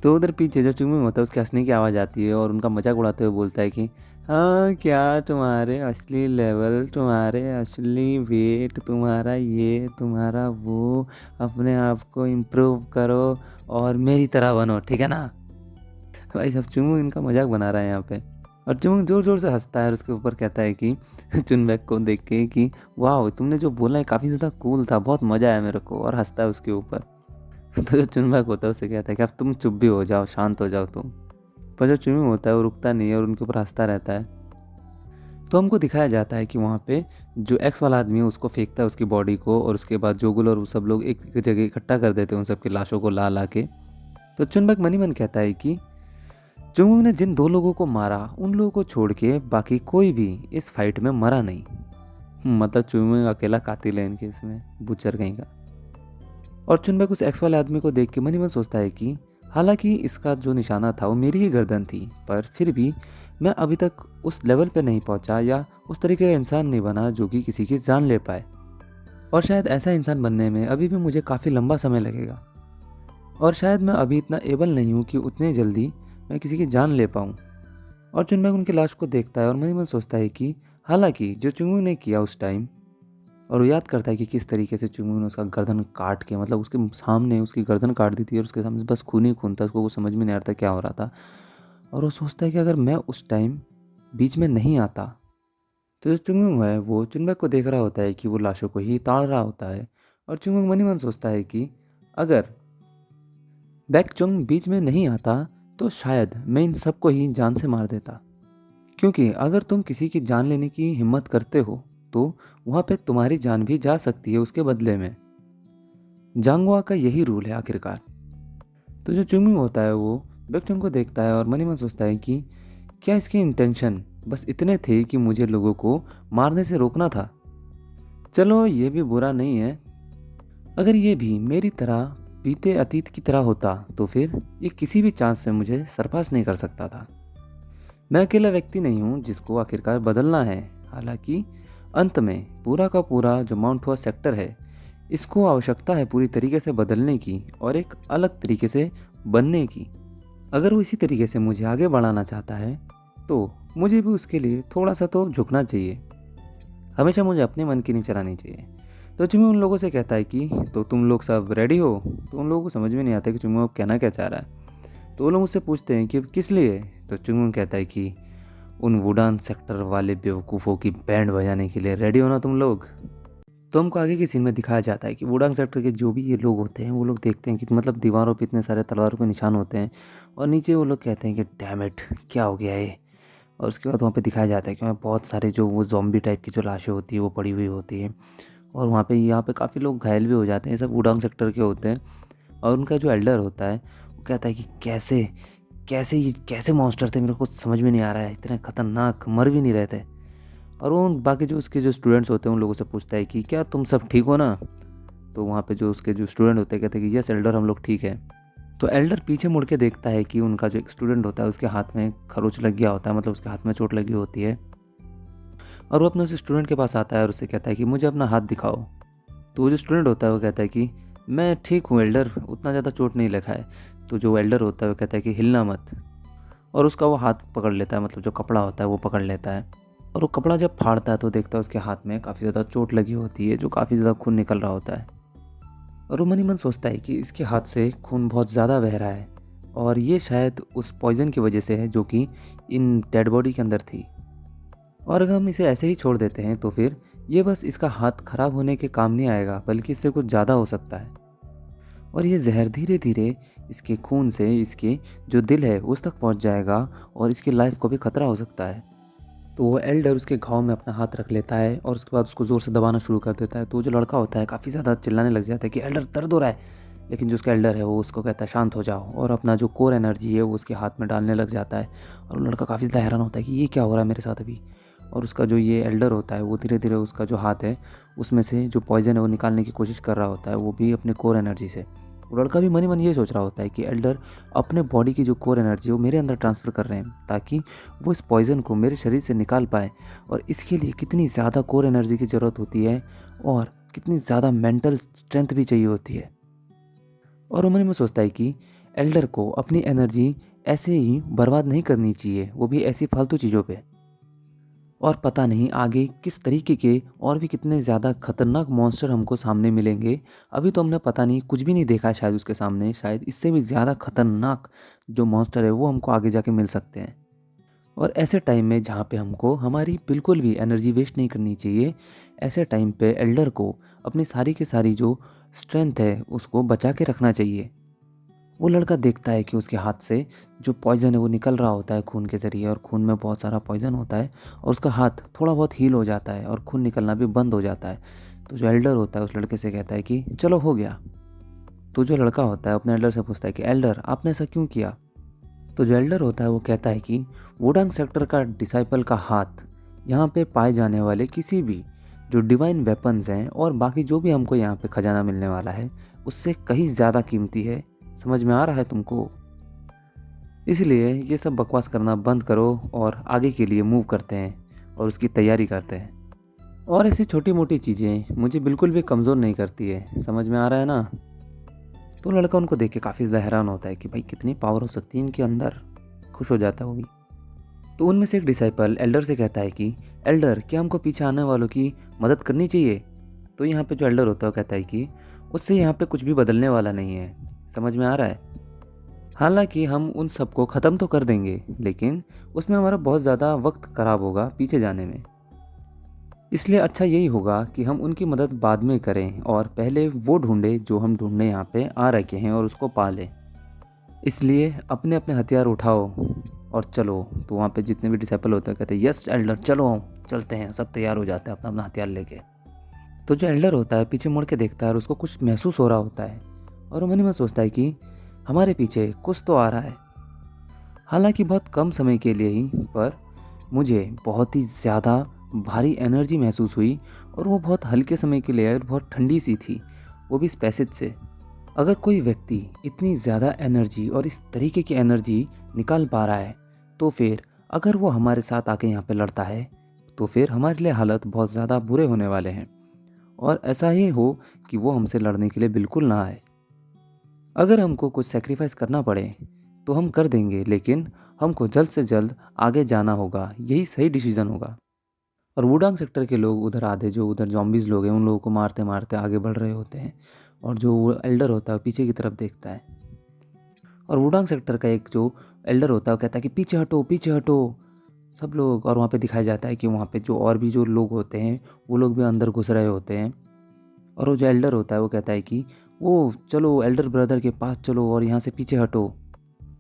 A: तो उधर पीछे जो चुंगमी होता है उसके हंसने की आवाज़ आती है और उनका मजाक उड़ाते हुए बोलता है कि हाँ क्या तुम्हारे असली लेवल, तुम्हारे असली वेट, तुम्हारा ये तुम्हारा वो, अपने आप को इम्प्रूव करो और मेरी तरह बनो, ठीक है ना। भाई सब चुंगू इनका मजाक बना रहा है यहाँ पे। और चुंगू जोर जोर से हंसता है और उसके ऊपर कहता है कि चुनबैक को देख के कि वाह तुमने जो बोला है काफ़ी ज़्यादा कूल था, बहुत मज़ा आया मेरे को, और हंसता है उसके ऊपर। तो जो चुनबैक होता है उसे कहता है कि अब तुम चुप भी हो जाओ, शांत हो जाओ तुम। पर जो चुनू होता है वो रुकता नहीं है और उनके ऊपर हंसता रहता है। तो हमको दिखाया जाता है कि वहाँ पे जो एक्स वाला आदमी है उसको फेंकता है उसकी बॉडी को, और उसके बाद जोगुल और वो सब लोग एक जगह इकट्ठा कर देते हैं उन सब की लाशों को ला ला के। तो चुनबैक मनी मन कहता है कि चुंगू ने जिन 2 लोगों को मारा उन लोगों को छोड़ के बाकी कोई भी इस फाइट में मरा नहीं। मतलब चुनमुन अकेला कातिल है इनके इसमें, बुचर कहीं का। और चुनमुन उस एक्स वाले आदमी को देख के मन ही मन सोचता है कि हालांकि इसका जो निशाना था वो मेरी ही गर्दन थी, पर फिर भी मैं अभी तक उस लेवल पे नहीं पहुंचा या उस तरीके का इंसान नहीं बना जो कि किसी की जान ले पाए। और शायद ऐसा इंसान बनने में अभी भी मुझे काफ़ी लंबा समय लगेगा, और शायद मैं अभी इतना एबल नहीं हूँ कि उतने जल्दी मैं किसी की जान ले पाऊँ। और चुनमुन उनकी लाश को देखता है और मन ही मन सोचता है कि हालांकि जो चुनमुन ने किया उस टाइम, और वो याद करता है कि किस तरीके से चुनमुन ने उसका गर्दन काट के, मतलब उसके सामने उसकी गर्दन काट दी थी और उसके सामने बस खून ही खून था, उसको वो समझ में नहीं आ रहा था क्या हो रहा था। और वो सोचता है कि अगर मैं उस टाइम बीच में नहीं आता तो जो चुनमुन है वो चुनमुन को देख रहा होता है कि वो लाशों को ही ताड़ रहा होता है। और चुनमुन मन ही मन सोचता है कि अगर बैकचुंग बीच में नहीं आता तो शायद मैं इन सबको ही जान से मार देता, क्योंकि अगर तुम किसी की जान लेने की हिम्मत करते हो तो वहाँ पे तुम्हारी जान भी जा सकती है उसके बदले में। जांगवा का यही रूल है आखिरकार। तो जो चुंगमी होता है वो बैकचुंग को देखता है और मन ही मन सोचता है कि क्या इसके इंटेंशन बस इतने थे कि मुझे लोगों को मारने से रोकना था। चलो ये भी बुरा नहीं है। अगर ये भी मेरी तरह बीते अतीत की तरह होता तो फिर ये किसी भी चांस से मुझे सरपास नहीं कर सकता था। मैं अकेला व्यक्ति नहीं हूँ जिसको आखिरकार बदलना है। हालांकि अंत में पूरा का पूरा जो माउंट हुआ सेक्टर है, इसको आवश्यकता है पूरी तरीके से बदलने की और एक अलग तरीके से बनने की। अगर वो इसी तरीके से मुझे आगे बढ़ाना चाहता है तो मुझे भी उसके लिए थोड़ा सा तो झुकना चाहिए। हमेशा मुझे अपने मन की नहीं चलानी चाहिए। तो चुम्मू उन लोगों से कहता है कि तो तुम लोग सब रेडी हो। तो उन लोगों को समझ में नहीं आता कि चुम्मू अब कहना क्या चाह रहा है। तो वो लोग उससे पूछते हैं कि किस लिए। तो चुम्मू कहता है कि उन वुडान सेक्टर वाले बेवकूफ़ों की बैंड बजाने के लिए रेडी हो ना तुम लोग। तो हमको आगे के सीन में दिखाया जाता है कि वुडान सेक्टर के जो भी ये लोग होते हैं वो लोग देखते हैं कि मतलब दीवारों पे इतने सारे तलवारों के निशान होते हैं, और नीचे वो लोग कहते हैं कि डैम इट क्या हो गया ये। और उसके बाद वहाँ पे दिखाया जाता है कि वहाँ बहुत सारे जो वो ज़ॉम्बी टाइप की जो लाशें होती है वो पड़ी हुई होती है, और वहाँ पे यहाँ पे काफ़ी लोग घायल भी हो जाते हैं। सब वुडांग सेक्टर के होते हैं। और उनका जो एल्डर होता है वो कहता है कि कैसे कैसे ये कैसे मॉन्स्टर थे, मेरे को समझ में नहीं आ रहा है, इतने खतरनाक, मर भी नहीं रहे थे। और वो बाकी जो उसके जो स्टूडेंट्स होते हैं उन लोगों से पूछता है कि क्या तुम सब ठीक हो ना। तो वहाँ पे जो उसके जो स्टूडेंट होते हैं कहते हैं कि यस एल्डर, हम लोग ठीक है। तो एल्डर पीछे मुड़ के देखता है कि उनका जो एक स्टूडेंट होता है उसके हाथ में खरोच लग गया होता है, मतलब उसके हाथ में चोट लगी होती है। और वो अपने उस स्टूडेंट के पास आता है और उससे कहता है कि मुझे अपना हाथ दिखाओ। तो वो जो स्टूडेंट होता है वो कहता है कि मैं ठीक हूँ एल्डर, उतना ज़्यादा चोट नहीं लगा है। तो जो एल्डर होता है वो कहता है कि हिलना मत। और उसका वो हाथ पकड़ लेता है, मतलब जो कपड़ा होता है वो पकड़ लेता है। और वो कपड़ा जब फाड़ता है तो देखता है उसके हाथ में काफ़ी ज़्यादा चोट लगी होती है, जो काफ़ी ज़्यादा खून निकल रहा होता है। और वो मन ही मन सोचता है कि इसके हाथ से खून बहुत ज़्यादा बह रहा है, और ये शायद उस पॉइज़न की वजह से है जो कि इन डेड बॉडी के अंदर थी। और अगर हम इसे ऐसे ही छोड़ देते हैं तो फिर ये बस इसका हाथ खराब होने के काम नहीं आएगा, बल्कि इससे कुछ ज़्यादा हो सकता है। और ये जहर धीरे धीरे इसके खून से इसके जो दिल है उस तक पहुंच जाएगा, और इसकी लाइफ को भी खतरा हो सकता है। तो वो एल्डर उसके घाव में अपना हाथ रख लेता है और उसके बाद उसको ज़ोर से दबाना शुरू कर देता है। तो जो लड़का होता है काफ़ी ज़्यादा चिल्लाने लग जाता है कि एल्डर दर्द हो रहा है। लेकिन जो उसका एल्डर है वो उसको कहता है शांत हो जाओ, और अपना जो कोर एनर्जी है वो उसके हाथ में डालने लग जाता है। और वो लड़का काफ़ी ज़्यादा हैरान होता है कि ये क्या हो रहा है मेरे साथ अभी। और उसका जो ये एल्डर होता है वो धीरे धीरे उसका जो हाथ है उसमें से जो पॉइजन है वो निकालने की कोशिश कर रहा होता है, वो भी अपने कोर एनर्जी से। वो लड़का भी मन ही मन ये सोच रहा होता है कि एल्डर अपने बॉडी की जो कोर एनर्जी है वो मेरे अंदर ट्रांसफ़र कर रहे हैं, ताकि वो इस पॉइज़न को मेरे शरीर से निकाल पाए। और इसके लिए कितनी ज़्यादा कोर एनर्जी की ज़रूरत होती है, और कितनी ज़्यादा मेंटल स्ट्रेंथ भी चाहिए होती है। और वो मन में सोचता है कि एल्डर को अपनी एनर्जी ऐसे ही बर्बाद नहीं करनी चाहिए, वो भी ऐसी फालतू चीज़ों पे। और पता नहीं आगे किस तरीके के और भी कितने ज़्यादा खतरनाक मॉन्स्टर हमको सामने मिलेंगे। अभी तो हमने पता नहीं कुछ भी नहीं देखा है शायद उसके सामने, शायद इससे भी ज़्यादा खतरनाक जो मॉन्स्टर है वो हमको आगे जाके मिल सकते हैं। और ऐसे टाइम में जहाँ पे हमको हमारी बिल्कुल भी एनर्जी वेस्ट नहीं करनी चाहिए, ऐसे टाइम पे एल्डर को अपनी सारी की सारी जो स्ट्रेंथ है उसको बचा के रखना चाहिए। वो लड़का देखता है कि उसके हाथ से जो पॉइज़न है वो निकल रहा होता है खून के ज़रिए, और खून में बहुत सारा पॉइज़न होता है, और उसका हाथ थोड़ा बहुत हील हो जाता है और खून निकलना भी बंद हो जाता है। तो जो एल्डर होता है उस लड़के से कहता है कि चलो हो गया। तो जो लड़का होता है अपने एल्डर से पूछता है कि एल्डर आपने ऐसा क्यों किया। तो जो एल्डर होता है वो कहता है कि वुडांग सेक्टर का डिसाइपल का हाथ यहाँ पे पाए जाने वाले किसी भी जो डिवाइन वेपन्स हैं और बाकी जो भी हमको यहाँ पे खजाना मिलने वाला है उससे कहीं ज़्यादा कीमती है। समझ में आ रहा है तुमको? इसलिए ये सब बकवास करना बंद करो और आगे के लिए मूव करते हैं और उसकी तैयारी करते हैं। और ऐसी छोटी मोटी चीज़ें मुझे बिल्कुल भी कमज़ोर नहीं करती है। समझ में आ रहा है ना? तो लड़का उनको देख के काफ़ी ज़्यादा हैरान होता है कि भाई कितनी पावर हो सकती है इनके अंदर। खुश हो जाता है वो भी। तो उनमें से एक डिसाइपल एल्डर से कहता है कि एल्डर, क्या हमको पीछे आने वालों की मदद करनी चाहिए? तो यहाँ पे जो एल्डर होता है वो कहता है कि उससे यहाँ पे कुछ भी बदलने वाला नहीं है। समझ में आ रहा है? हालांकि हम उन सबको ख़त्म तो कर देंगे, लेकिन उसमें हमारा बहुत ज़्यादा वक्त ख़राब होगा पीछे जाने में। इसलिए अच्छा यही होगा कि हम उनकी मदद बाद में करें और पहले वो ढूंढे जो हम ढूंढने यहाँ पे आ रखे हैं और उसको पा लें। इसलिए अपने अपने हथियार उठाओ और चलो। तो वहाँ पे जितने भी डिसाइपल होते हैं कहते हैं यस एल्डर, चलो चलते हैं। सब तैयार हो जाते हैं अपना अपना हथियार लेके। तो जो एल्डर होता है पीछे मुड़ के देखता है और उसको कुछ महसूस हो रहा होता है और वो मन ही में सोचता है कि हमारे पीछे कुछ तो आ रहा है। हालांकि बहुत कम समय के लिए ही, पर मुझे बहुत ही ज़्यादा भारी एनर्जी महसूस हुई और वो बहुत हल्के समय के लिए आई और बहुत ठंडी सी थी, वो भी इस पैसेज से। अगर कोई व्यक्ति इतनी ज़्यादा एनर्जी और इस तरीके की एनर्जी निकाल पा रहा है, तो फिर अगर वो हमारे साथ आके यहाँ पे लड़ता है तो फिर हमारे लिए हालत बहुत ज़्यादा बुरे होने वाले हैं। और ऐसा ही हो कि वो हमसे लड़ने के लिए बिल्कुल ना आए। अगर हमको कुछ सेक्रीफाइस करना पड़े तो हम कर देंगे, लेकिन हमको जल्द से जल्द आगे जाना होगा, यही सही डिसीजन होगा। और वुडांग सेक्टर के लोग उधर आधे जो उधर जॉम्बीज लोग हैं उन लोगों को मारते मारते आगे बढ़ रहे होते हैं और जो वो एल्डर होता है वो पीछे की तरफ देखता है। और वुडांग सेक्टर का एक जो एल्डर होता है वो कहता है कि पीछे हटो पीछे हटो सब लोग। और वहाँ पे दिखाया जाता है कि वहाँ पे जो और भी जो लोग होते हैं वो लोग भी अंदर घुस रहे होते हैं। और वो जो एल्डर होता है वो कहता है कि वो चलो एल्डर ब्रदर के पास चलो और यहाँ से पीछे हटो।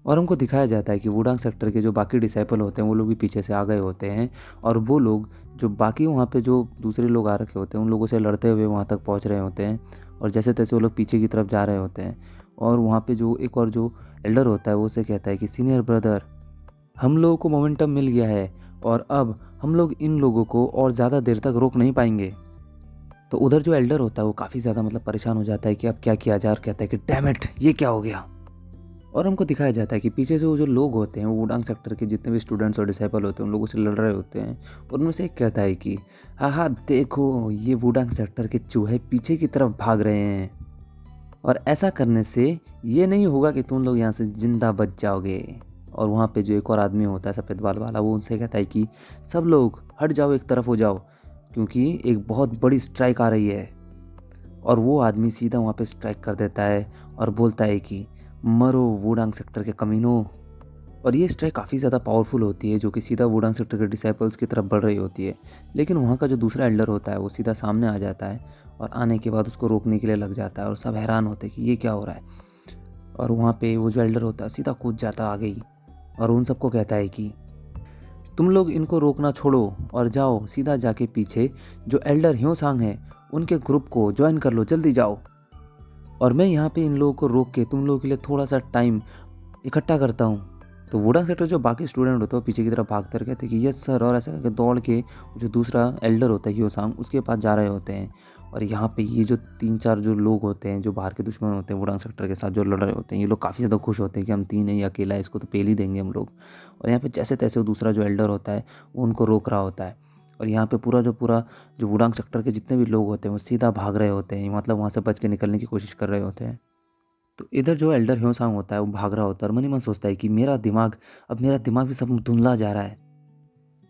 A: और हमको दिखाया जाता है कि वुडांग सेक्टर के जो बाकी डिसाइपल होते हैं वो लोग भी पीछे से आ गए होते हैं और वो लोग जो बाकी वहाँ पे जो दूसरे लोग आ रखे होते हैं उन लोगों से लड़ते हुए वहाँ तक पहुँच रहे होते हैं। और जैसे तैसे वो लोग पीछे की तरफ जा रहे होते हैं। और वहाँ पे जो एक और जो एल्डर होता है वो उसे कहता है कि सीनियर ब्रदर, हम लोगों को मोमेंटम मिल गया है और अब हम लोग इन लोगों को और ज़्यादा देर तक रोक नहीं पाएंगे। तो उधर जो एल्डर होता है वो काफ़ी ज़्यादा परेशान हो जाता है कि अब क्या किया जाए और कहता है कि डैम इट, ये क्या हो गया। और हमको दिखाया जाता है कि पीछे से वो जो लोग होते हैं वो वुडांग सेक्टर के जितने भी स्टूडेंट्स और डिसाइपल होते हैं उन लोगों से लड़ रहे होते हैं। और उनमें से एक कहता है कि हाँ हाँ देखो, ये वुडांग सेक्टर के चूहे पीछे की तरफ भाग रहे हैं और ऐसा करने से ये नहीं होगा कि तुम लोग यहाँ से जिंदा बच जाओगे। और वहाँ पे जो एक और आदमी होता है सफ़ेद बाल वाला, वो उनसे कहता है कि सब लोग हट जाओ, एक तरफ हो जाओ, क्योंकि एक बहुत बड़ी स्ट्राइक आ रही है। और वो आदमी सीधा वहाँ पे स्ट्राइक कर देता है और बोलता है कि मरो वुडांग सेक्टर के कमीनों। और ये स्ट्राइक काफ़ी ज़्यादा पावरफुल होती है जो कि सीधा वुडांग सेक्टर के डिसाइपल्स की तरफ बढ़ रही होती है। लेकिन वहाँ का जो दूसरा एल्डर होता है वो सीधा सामने आ जाता है और आने के बाद उसको रोकने के लिए लग जाता है और सब हैरान होते हैं कि ये क्या हो रहा है। और वहाँ पे वो जो एल्डर होता है सीधा कूद जाता है आगे ही और उन सबको कहता है कि तुम लोग इनको रोकना छोड़ो और जाओ सीधा जाके पीछे जो एल्डर ह्योसांग है उनके ग्रुप को ज्वाइन कर लो, जल्दी जाओ। और मैं यहाँ पे इन लोगों को रोक के तुम लोगों के लिए थोड़ा सा टाइम इकट्ठा करता हूँ। तो वुडांग सेक्टर जो बाकी स्टूडेंट होते हैं पीछे की तरफ भागते रह कहते हैं कि यस सर। और ऐसा करके दौड़ के जो दूसरा एल्डर होता है ह्योसांग उसके पास जा रहे होते हैं। और यहाँ पे ये जो 3-4 जो लोग होते हैं जो बाहर के दुश्मन होते हैं वुडांग सेक्टर के साथ जो लड़ रहे होते हैं, ये लोग काफ़ी ज़्यादा खुश होते हैं कि हम 3 है, ये अकेला है, इसको तो पेल ही देंगे हम लोग। और यहाँ पे जैसे तैसे वो दूसरा जो एल्डर होता है वो उनको रोक रहा होता है। और यहाँ पे पूरा जो वुडांग सेक्टर के जितने भी लोग होते हैं वो सीधा भाग रहे होते हैं, वहाँ से बच के निकलने की कोशिश कर रहे होते हैं। तो इधर जो एल्डर ह्योसांग होता है वो भाग रहा होता है और मन ही मन सोचता है कि मेरा दिमाग भी सब धुंधला जा रहा है।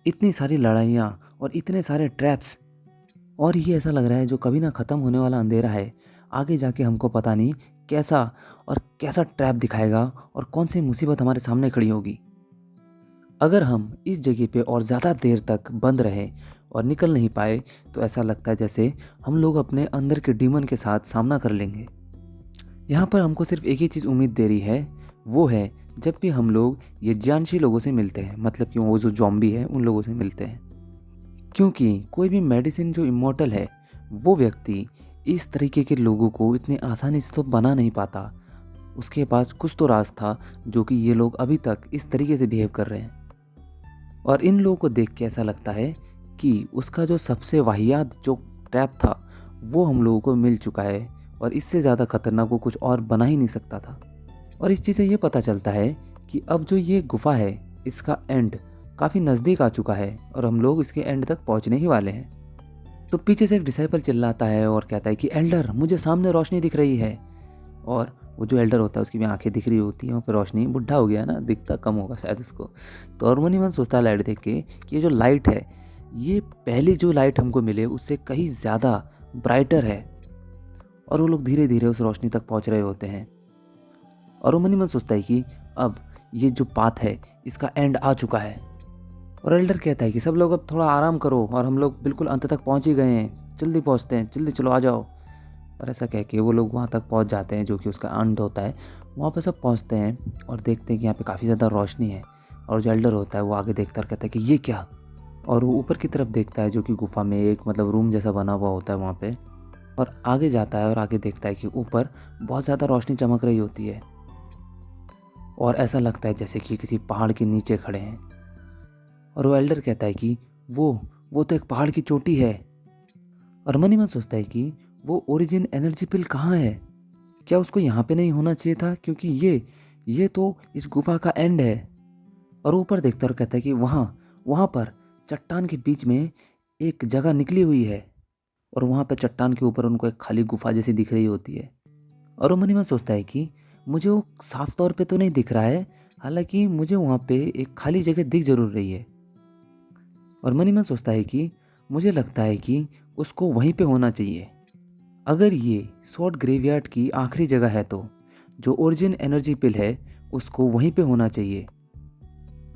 A: इतनी सारी लड़ाइयाँ और इतने सारे ट्रैप्स, और ये ऐसा लग रहा है जो कभी ना ख़त्म होने वाला अंधेरा है। आगे जाके हमको पता नहीं कैसा ट्रैप दिखाएगा और कौन सी मुसीबत हमारे सामने खड़ी होगी। अगर हम इस जगह पे और ज़्यादा देर तक बंद रहे और निकल नहीं पाए तो ऐसा लगता है जैसे हम लोग अपने अंदर के डीमन के साथ सामना कर लेंगे। यहाँ पर हमको सिर्फ एक ही चीज़ उम्मीद दे रही है, वो है जब भी हम लोग ये जानशी लोगों से मिलते हैं, मतलब कि वो जो जॉम्बी है उन लोगों से मिलते हैं। क्योंकि कोई भी मेडिसिन जो इमॉर्टल है वो व्यक्ति इस तरीके के लोगों को इतने आसानी से तो बना नहीं पाता। उसके पास कुछ तो राज था जो कि ये लोग अभी तक इस तरीके से बिहेव कर रहे हैं। और इन लोगों को देख के ऐसा लगता है कि उसका जो सबसे वाहियात जो ट्रैप था वो हम लोगों को मिल चुका है और इससे ज़्यादा खतरनाक वो कुछ और बना ही नहीं सकता था। और इस चीज़ से ये पता चलता है कि अब जो ये गुफ़ा है इसका एंड काफ़ी नज़दीक आ चुका है और हम लोग इसके एंड तक पहुंचने ही वाले हैं। तो पीछे से एक डिसाइपल चिल्लाता है और कहता है कि एल्डर मुझे सामने रोशनी दिख रही है। और वो जो एल्डर होता है उसकी भी आंखें दिख रही होती हैं और फिर रोशनी, बुढ़ा हो गया ना, दिखता कम होगा शायद उसको। तो और मन ही मन सोचता है लाइट देख के कि ये जो लाइट है ये पहली जो लाइट हमको मिले उससे कहीं ज़्यादा ब्राइटर है। और वो लोग धीरे धीरे उस रोशनी तक पहुंच रहे होते हैं और वो मन ही मन सोचता है कि अब ये जो पाथ है इसका एंड आ चुका है। और एल्डर कहता है कि सब लोग अब थोड़ा आराम करो और हम लोग बिल्कुल अंत तक पहुंच ही गए हैं, जल्दी पहुंचते हैं, जल्दी चलो आ जाओ। और ऐसा कह के वो लोग वहाँ तक पहुँच जाते हैं जो कि उसका अंत होता है। वहाँ पर सब पहुँचते हैं और देखते हैं कि यहाँ पे काफ़ी ज़्यादा रोशनी है। और जो एल्डर होता है वो आगे देखता और कहता है कि ये क्या। और वो ऊपर की तरफ देखता है जो कि गुफा में एक मतलब रूम जैसा बना हुआ होता है वहाँ पे, और आगे जाता है और आगे देखता है कि ऊपर बहुत ज़्यादा रोशनी चमक रही होती है और ऐसा लगता है जैसे कि किसी पहाड़ के नीचे खड़े हैं। और वो एल्डर कहता है कि वो तो एक पहाड़ की चोटी है। और मन ही मन सोचता है कि वो ओरिजिन एनर्जी पिल कहाँ है, क्या उसको यहाँ पे नहीं होना चाहिए था, क्योंकि ये तो इस गुफा का एंड है। और ऊपर देखता और कहता है कि वहाँ पर चट्टान के बीच में एक जगह निकली हुई है और वहाँ पे चट्टान के ऊपर उनको एक खाली गुफा जैसी दिख रही होती है। और वो मन ही मन सोचता है कि मुझे वो साफ तौर पे तो नहीं दिख रहा है, हालांकि मुझे वहाँ पे एक खाली जगह दिख जरूर रही है। और मन ही मन सोचता है कि मुझे लगता है कि उसको वहीं पे होना चाहिए। अगर ये सॉर्ड ग्रेवयार्ड की आखिरी जगह है तो जो ओरिजिन एनर्जी पिल है उसको वहीं पे होना चाहिए।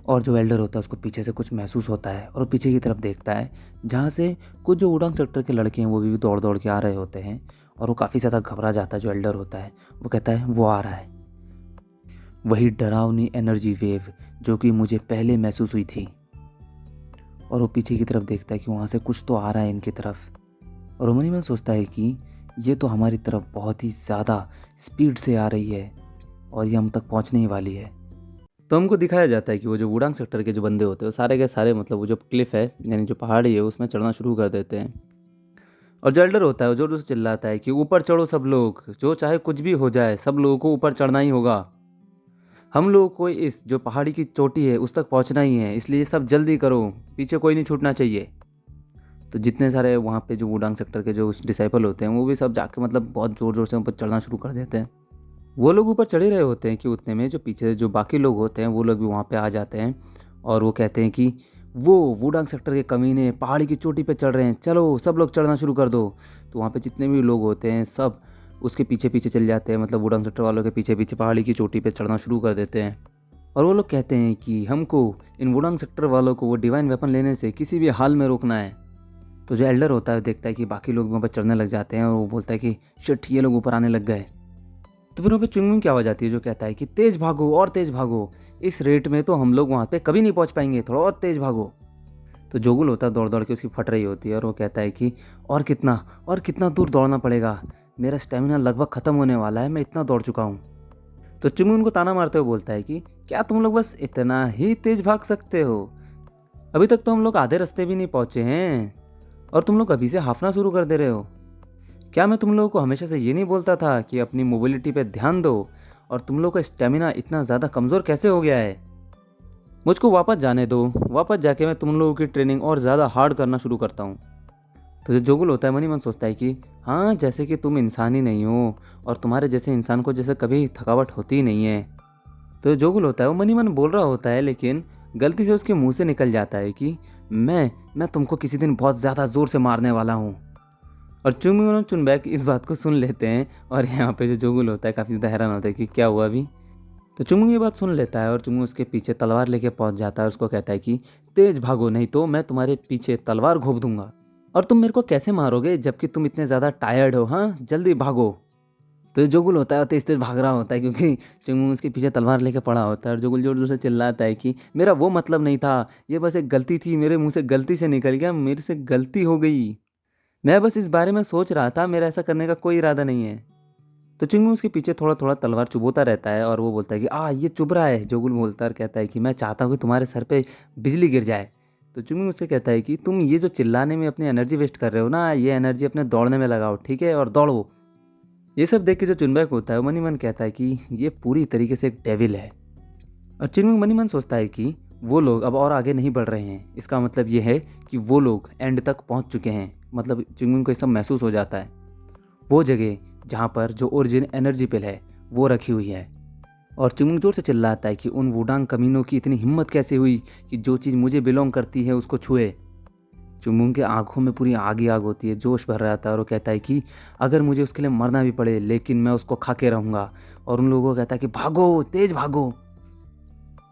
A: और जो एल्डर होता है उसको पीछे से कुछ महसूस होता है और पीछे की तरफ देखता है जहाँ से कुछ जो वुडांग सेक्टर के लड़के हैं वो भी दौड़ दौड़ के आ रहे होते हैं। और वो काफ़ी ज़्यादा घबरा जाता है। जो एल्डर होता है वो कहता है वो आ रहा है, वही डरावनी एनर्जी वेव जो कि मुझे पहले महसूस हुई थी। और वो पीछे की तरफ देखता है कि वहाँ से कुछ तो आ रहा है इनकी तरफ। और वो मन ही मन सोचता है कि ये तो हमारी तरफ बहुत ही ज़्यादा स्पीड से आ रही है और ये हम तक पहुँचने ही वाली है। तो हमको दिखाया जाता है कि वो जो वुडांग सेक्टर के जो बंदे होते हैं वो सारे के सारे मतलब वो जो क्लिफ है यानी जो पहाड़ी है उसमें चढ़ना शुरू कर देते हैं। और जो एल्डर होता है वो जोर जोर से चिल्लाता है कि ऊपर चढ़ो सब लोग, जो चाहे कुछ भी हो जाए सब लोगों को ऊपर चढ़ना ही होगा। हम लोगों को इस जो पहाड़ी की चोटी है उस तक पहुंचना ही है, इसलिए सब जल्दी करो, पीछे कोई नहीं छूटना चाहिए। तो जितने सारे वहाँ पे जो वुडांग सेक्टर के जो डिसाइपल होते हैं वो भी सब जाके मतलब बहुत ज़ोर ज़ोर से ऊपर चढ़ना शुरू कर देते हैं। वो लोग ऊपर चढ़ ही रहे होते हैं कि उतने में जो पीछे जो बाकी लोग होते हैं वो लोग भी वहाँ पे आ जाते हैं और वो कहते हैं कि वो वुडांग सेक्टर के कमीने पहाड़ी की चोटी पे चढ़ रहे हैं, चलो सब लोग चढ़ना शुरू कर दो। तो वहाँ पे जितने भी लोग होते हैं सब उसके पीछे पीछे चल जाते हैं, मतलब वुडांग सेक्टर वालों के पीछे पीछे पहाड़ी की चोटी पे चढ़ना शुरू कर देते हैं। और वो लोग कहते हैं कि हमको इन वुडांग सेक्टर वालों को वो डिवाइन वेपन लेने से किसी भी हाल में रोकना है। तो जो एल्डर होता है देखता है कि बाकी लोग वहाँ पर चढ़ने लग जाते हैं और वो बोलता है कि शिट, ये लोग ऊपर आने लग गए। तो फिर वहाँ पे चुंगमुंग की आवाज़ आती है जो कहता है कि तेज़ भागो और तेज़ भागो, इस रेट में तो हम लोग वहाँ पे कभी नहीं पहुँच पाएंगे, थोड़ा और तेज़ भागो। तो जोगुल होता है दौड़ दौड़ के उसकी फट रही होती है और वो कहता है कि और कितना दूर दौड़ना पड़ेगा, मेरा स्टेमिना लगभग ख़त्म होने वाला है, मैं इतना दौड़ चुका हूँ। तो चुंगमुंग उनको ताना मारते हुए बोलता है कि क्या तुम लोग बस इतना ही तेज़ भाग सकते हो? अभी तक तो हम लोग आधे रास्ते भी नहीं पहुँचे हैं और तुम लोग अभी से हाफना शुरू कर दे रहे हो। क्या मैं तुम लोगों को हमेशा से ये नहीं बोलता था कि अपनी मोबिलिटी पे ध्यान दो, और तुम लोगों का स्टेमिना इतना ज़्यादा कमज़ोर कैसे हो गया है? मुझको वापस जाने दो, वापस जाके मैं तुम लोगों की ट्रेनिंग और ज़्यादा हार्ड करना शुरू करता हूँ। तो जो जोगुल होता है मन ही मन सोचता है कि हाँ, जैसे कि तुम इंसान ही नहीं हो और तुम्हारे जैसे इंसान को जैसे कभी थकावट होती ही नहीं है। तो जोगुल होता है वो मन ही मन बोल रहा होता है, लेकिन गलती से उसके मुंह से निकल जाता है कि मैं तुमको किसी दिन बहुत ज़्यादा ज़ोर से मारने वाला हूँ। और चुंगमुंग और चुनबैक इस बात को सुन लेते हैं और यहाँ पे जो जोगुल होता है काफ़ी ज़्यादा हैरान होता है कि क्या हुआ अभी। तो चुंगमुंग ये बात सुन लेता है और चुंगमुंग उसके पीछे तलवार लेके पहुँच जाता है और उसको कहता है कि तेज भागो, नहीं तो मैं तुम्हारे पीछे तलवार घोंप दूंगा। और तुम मेरे को कैसे मारोगे जबकि तुम इतने ज़्यादा टायर्ड हो? हाँ, जल्दी भागो। तो जोगुल होता है वो तेज तेज भाग रहा होता है क्योंकि चुंगमुंग उसके पीछे तलवार लेके पड़ा होता है। और जोगुल जोर जोर से चिल्लाता है कि मेरा वो मतलब नहीं था, ये बस एक गलती थी, मेरे मुंह से गलती से निकल गया, मेरे से गलती हो गई, मैं बस इस बारे में सोच रहा था, मेरा ऐसा करने का कोई इरादा नहीं है। तो चुंगमुंग उसके पीछे थोड़ा थोड़ा तलवार चुभोता रहता है और वो बोलता है कि ये चुभ रहा है। जोगुल बोलता है, कहता है कि मैं चाहता हूँ कि तुम्हारे सर पे बिजली गिर जाए, तो चुनमुन उससे कहता है कि तुम ये जो चिल्लाने में अपनी एनर्जी वेस्ट कर रहे हो ना, ये एनर्जी अपने दौड़ने में लगाओ, ठीक है, और दौड़ो। ये सब देख के जो चुनबैक होता है वो मन ही मन कहता है कि ये पूरी तरीके से एक डेविल है। और चुनमुन मन ही मन सोचता है कि वो लोग अब और आगे नहीं बढ़ रहे हैं, इसका मतलब ये है कि वो लोग एंड तक पहुंच चुके हैं। मतलब चुनमुन को ये सब महसूस हो जाता है। वो जगह जहाँ पर जो ओरिजिन एनर्जी पिल है वो रखी हुई है। और चुनमुन जोर से चिल्लाता है कि उन वुडांग कमीनों की इतनी हिम्मत कैसे हुई कि जो चीज़ मुझे बिलोंग करती है उसको छुए। चुनमुन के आंखों में पूरी आग ही आग होती है, जोश भर रहा था, और वो कहता है कि अगर मुझे उसके लिए मरना भी पड़े लेकिन मैं उसको खा के रहूँगा। और उन लोगों को कहता है कि भागो, तेज भागो।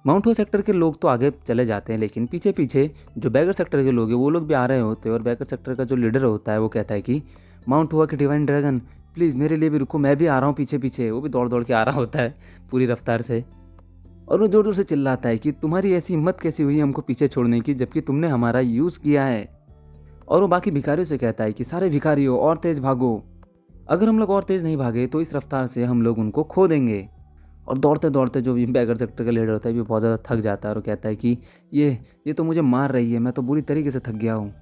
A: माउंट हो सेक्टर के लोग तो आगे चले जाते हैं, लेकिन पीछे पीछे जो बैगर सेक्टर के लोग हैं वो लोग भी आ रहे होते हैं। और बैगर सेक्टर का जो लीडर होता है वो कहता है कि माउंट हुआ कि डिवाइन ड्रैगन प्लीज़ मेरे लिए भी रुको, मैं भी आ रहा हूँ पीछे पीछे। वो भी दौड़ दौड़ के आ रहा होता है पूरी रफ्तार से। और वो जोर जोर से चिल्लाता है कि तुम्हारी ऐसी हिम्मत कैसी हुई हमको पीछे छोड़ने की, जबकि तुमने हमारा यूज़ किया है। और वो बाकी भिखारियों से कहता है कि सारे भिखारियों और तेज़ भागो, अगर हम लोग और तेज़ नहीं भागे तो इस रफ्तार से हम लोग उनको खो देंगे। और दौड़ते दौड़ते जो भी बैगर सेक्टर का लीडर होता है भी बहुत ज़्यादा थक जाता है और कहता है कि ये तो मुझे मार रही है, मैं तो बुरी तरीके से थक गया हूँ।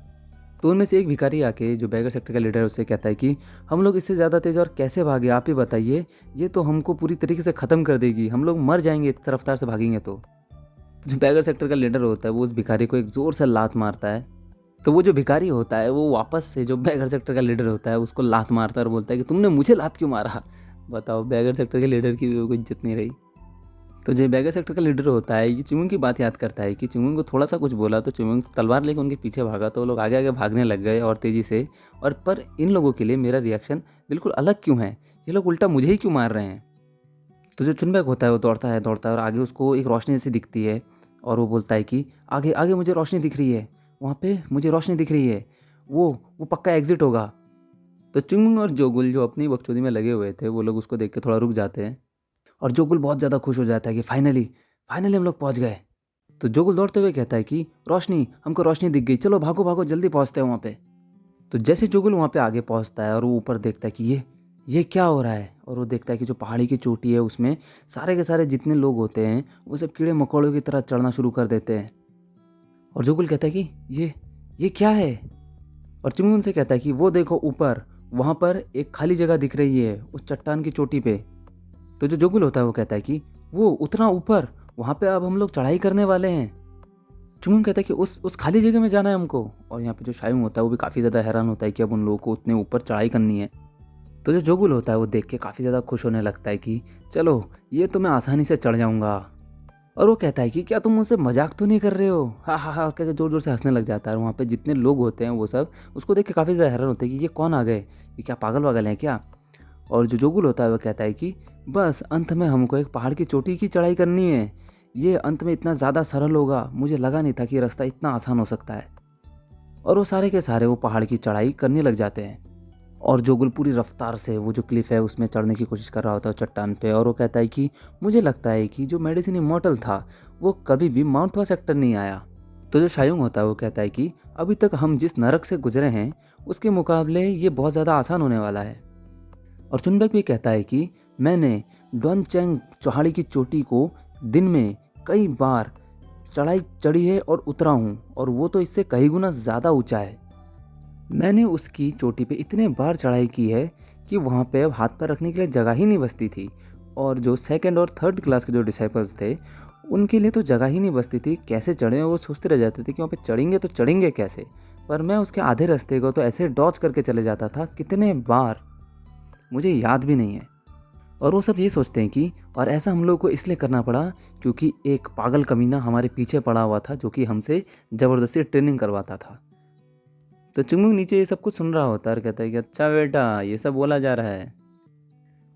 A: तो उनमें से एक भिखारी आके जो बैगर सेक्टर का लीडर है उससे कहता है कि हम लोग इससे ज़्यादा तेज़ और कैसे भागे, आप ही बताइए, ये तो हमको पूरी तरीके से ख़त्म कर देगी, हम लोग मर जाएंगे इस रफ्तार से भागेंगे तो। जो बैगर सेक्टर का लीडर होता है वो उस भिखारी को एक ज़ोर से लात मारता है। तो वो जो भिखारी होता है वो वापस से जो बैगर सेक्टर का लीडर होता है उसको लात मारता है और बोलता है कि तुमने मुझे लात क्यों मारा। बताओ, बैगर सेक्टर के लीडर की भी कोई इज्जत नहीं रही। तो जो बैगर सेक्टर का लीडर होता है ये चुमुंग की बात याद करता है कि चुमुंग को थोड़ा सा कुछ बोला तो चुमुंग तलवार लेकर उनके पीछे भागा, तो वो लोग आगे आगे भागने लग गए और तेज़ी से। और पर इन लोगों के लिए मेरा रिएक्शन बिल्कुल अलग क्यों है, ये लोग उल्टा मुझे ही क्यों मार रहे हैं। तो जो चुनबैक होता है वो दौड़ता है और आगे उसको एक रोशनी जैसी दिखती है। और वो बोलता है कि आगे आगे मुझे रोशनी दिख रही है, वहाँ पे मुझे रोशनी दिख रही है, वो पक्का एग्जिट होगा। तो चुंगमुंग और जोगुल जो अपनी बकचोदी में लगे हुए थे वो लोग उसको देख के थोड़ा रुक जाते हैं। और जोगुल बहुत ज़्यादा खुश हो जाता है कि फाइनली फाइनली हम लोग पहुँच गए। तो जोगुल दौड़ते हुए कहता है कि रोशनी, हमको रोशनी दिख गई, चलो भागो भागो जल्दी पहुँचते हैं वहाँ पे। तो जैसे जोगुल वहाँ पे आगे पहुँचता है और वो ऊपर देखता है कि ये क्या हो रहा है, और वो देखता है कि जो पहाड़ी की चोटी है उसमें सारे के सारे जितने लोग होते हैं वो सब कीड़े मकोड़ों की तरह चढ़ना शुरू कर देते हैं। और जोगुल कहता है कि ये क्या है। और चिमून से कहता है कि वो देखो ऊपर, वहाँ पर एक खाली जगह दिख रही है उस चट्टान की चोटी पे। तो जो जोगुल होता है वो कहता है कि वो उतना ऊपर, वहाँ पे अब हम लोग चढ़ाई करने वाले हैं। चुंगन कहता है कि उस खाली जगह में जाना है हमको। और यहाँ पे जो शायूंग होता है वो भी काफ़ी ज़्यादा हैरान होता है कि अब उन लोगों को उतने ऊपर चढ़ाई करनी है। तो जो जोगुल होता है वो देख के काफ़ी ज़्यादा खुश होने लगता है कि चलो ये तो मैं आसानी से चढ़ जाऊँगा। और वो कहता है कि क्या तुम मुझसे मजाक तो नहीं कर रहे हो, हाँ हाँ हाँ, कह के ज़ोर ज़ोर से हंसने लग जाता है। और वहाँ पे जितने लोग होते हैं वो सब उसको देख के काफ़ी ज़्यादा हैरान होते हैं कि ये कौन आ गए, ये क्या पागल वागल हैं क्या। और जो जोगुल होता है वो कहता है कि बस अंत में हमको एक पहाड़ की चोटी की चढ़ाई करनी है, ये अंत में इतना ज़्यादा सरल होगा, मुझे लगा नहीं था कि रास्ता इतना आसान हो सकता है। और वो सारे के सारे वो पहाड़ की चढ़ाई करने लग जाते हैं। और जोगुल पूरी रफ्तार से वो जो क्लिफ है उसमें चढ़ने की कोशिश कर रहा होता है चट्टान पे। और वो कहता है कि मुझे लगता है कि जो मेडिसिन इमॉर्टल था वो कभी भी माउंट हुआ सेक्टर नहीं आया। तो जो शायूंग होता है वो कहता है कि अभी तक हम जिस नरक से गुजरे हैं उसके मुकाबले ये बहुत ज़्यादा आसान होने वाला है। और चुनबेक भी कहता है कि मैंने डोनचेंग पहाड़ी की चोटी को दिन में कई बार चढ़ाई चढ़ी है और उतरा हूँ, और वो तो इससे कई गुना ज़्यादा ऊंचा है। मैंने उसकी चोटी पे इतने बार चढ़ाई की है कि वहाँ पे अब हाथ पैर रखने के लिए जगह ही नहीं बचती थी। और जो सेकंड और थर्ड क्लास के जो डिसाइपल्स थे उनके लिए तो जगह ही नहीं बचती थी, कैसे चढ़ें, वो सोचते रह जाते थे कि वहाँ पे चढ़ेंगे तो चढ़ेंगे कैसे। पर मैं उसके आधे रास्ते को तो ऐसे डॉच करके चले जाता था, कितने बार मुझे याद भी नहीं है। और वो सब ये सोचते हैं कि और ऐसा हम लोग को इसलिए करना पड़ा क्योंकि एक पागल कमीना हमारे पीछे पड़ा हुआ था जो कि हमसे ज़बरदस्ती ट्रेनिंग करवाता था। तो चुंगमुंग नीचे ये सब कुछ सुन रहा होता है और कहता है कि अच्छा बेटा ये सब बोला जा रहा है।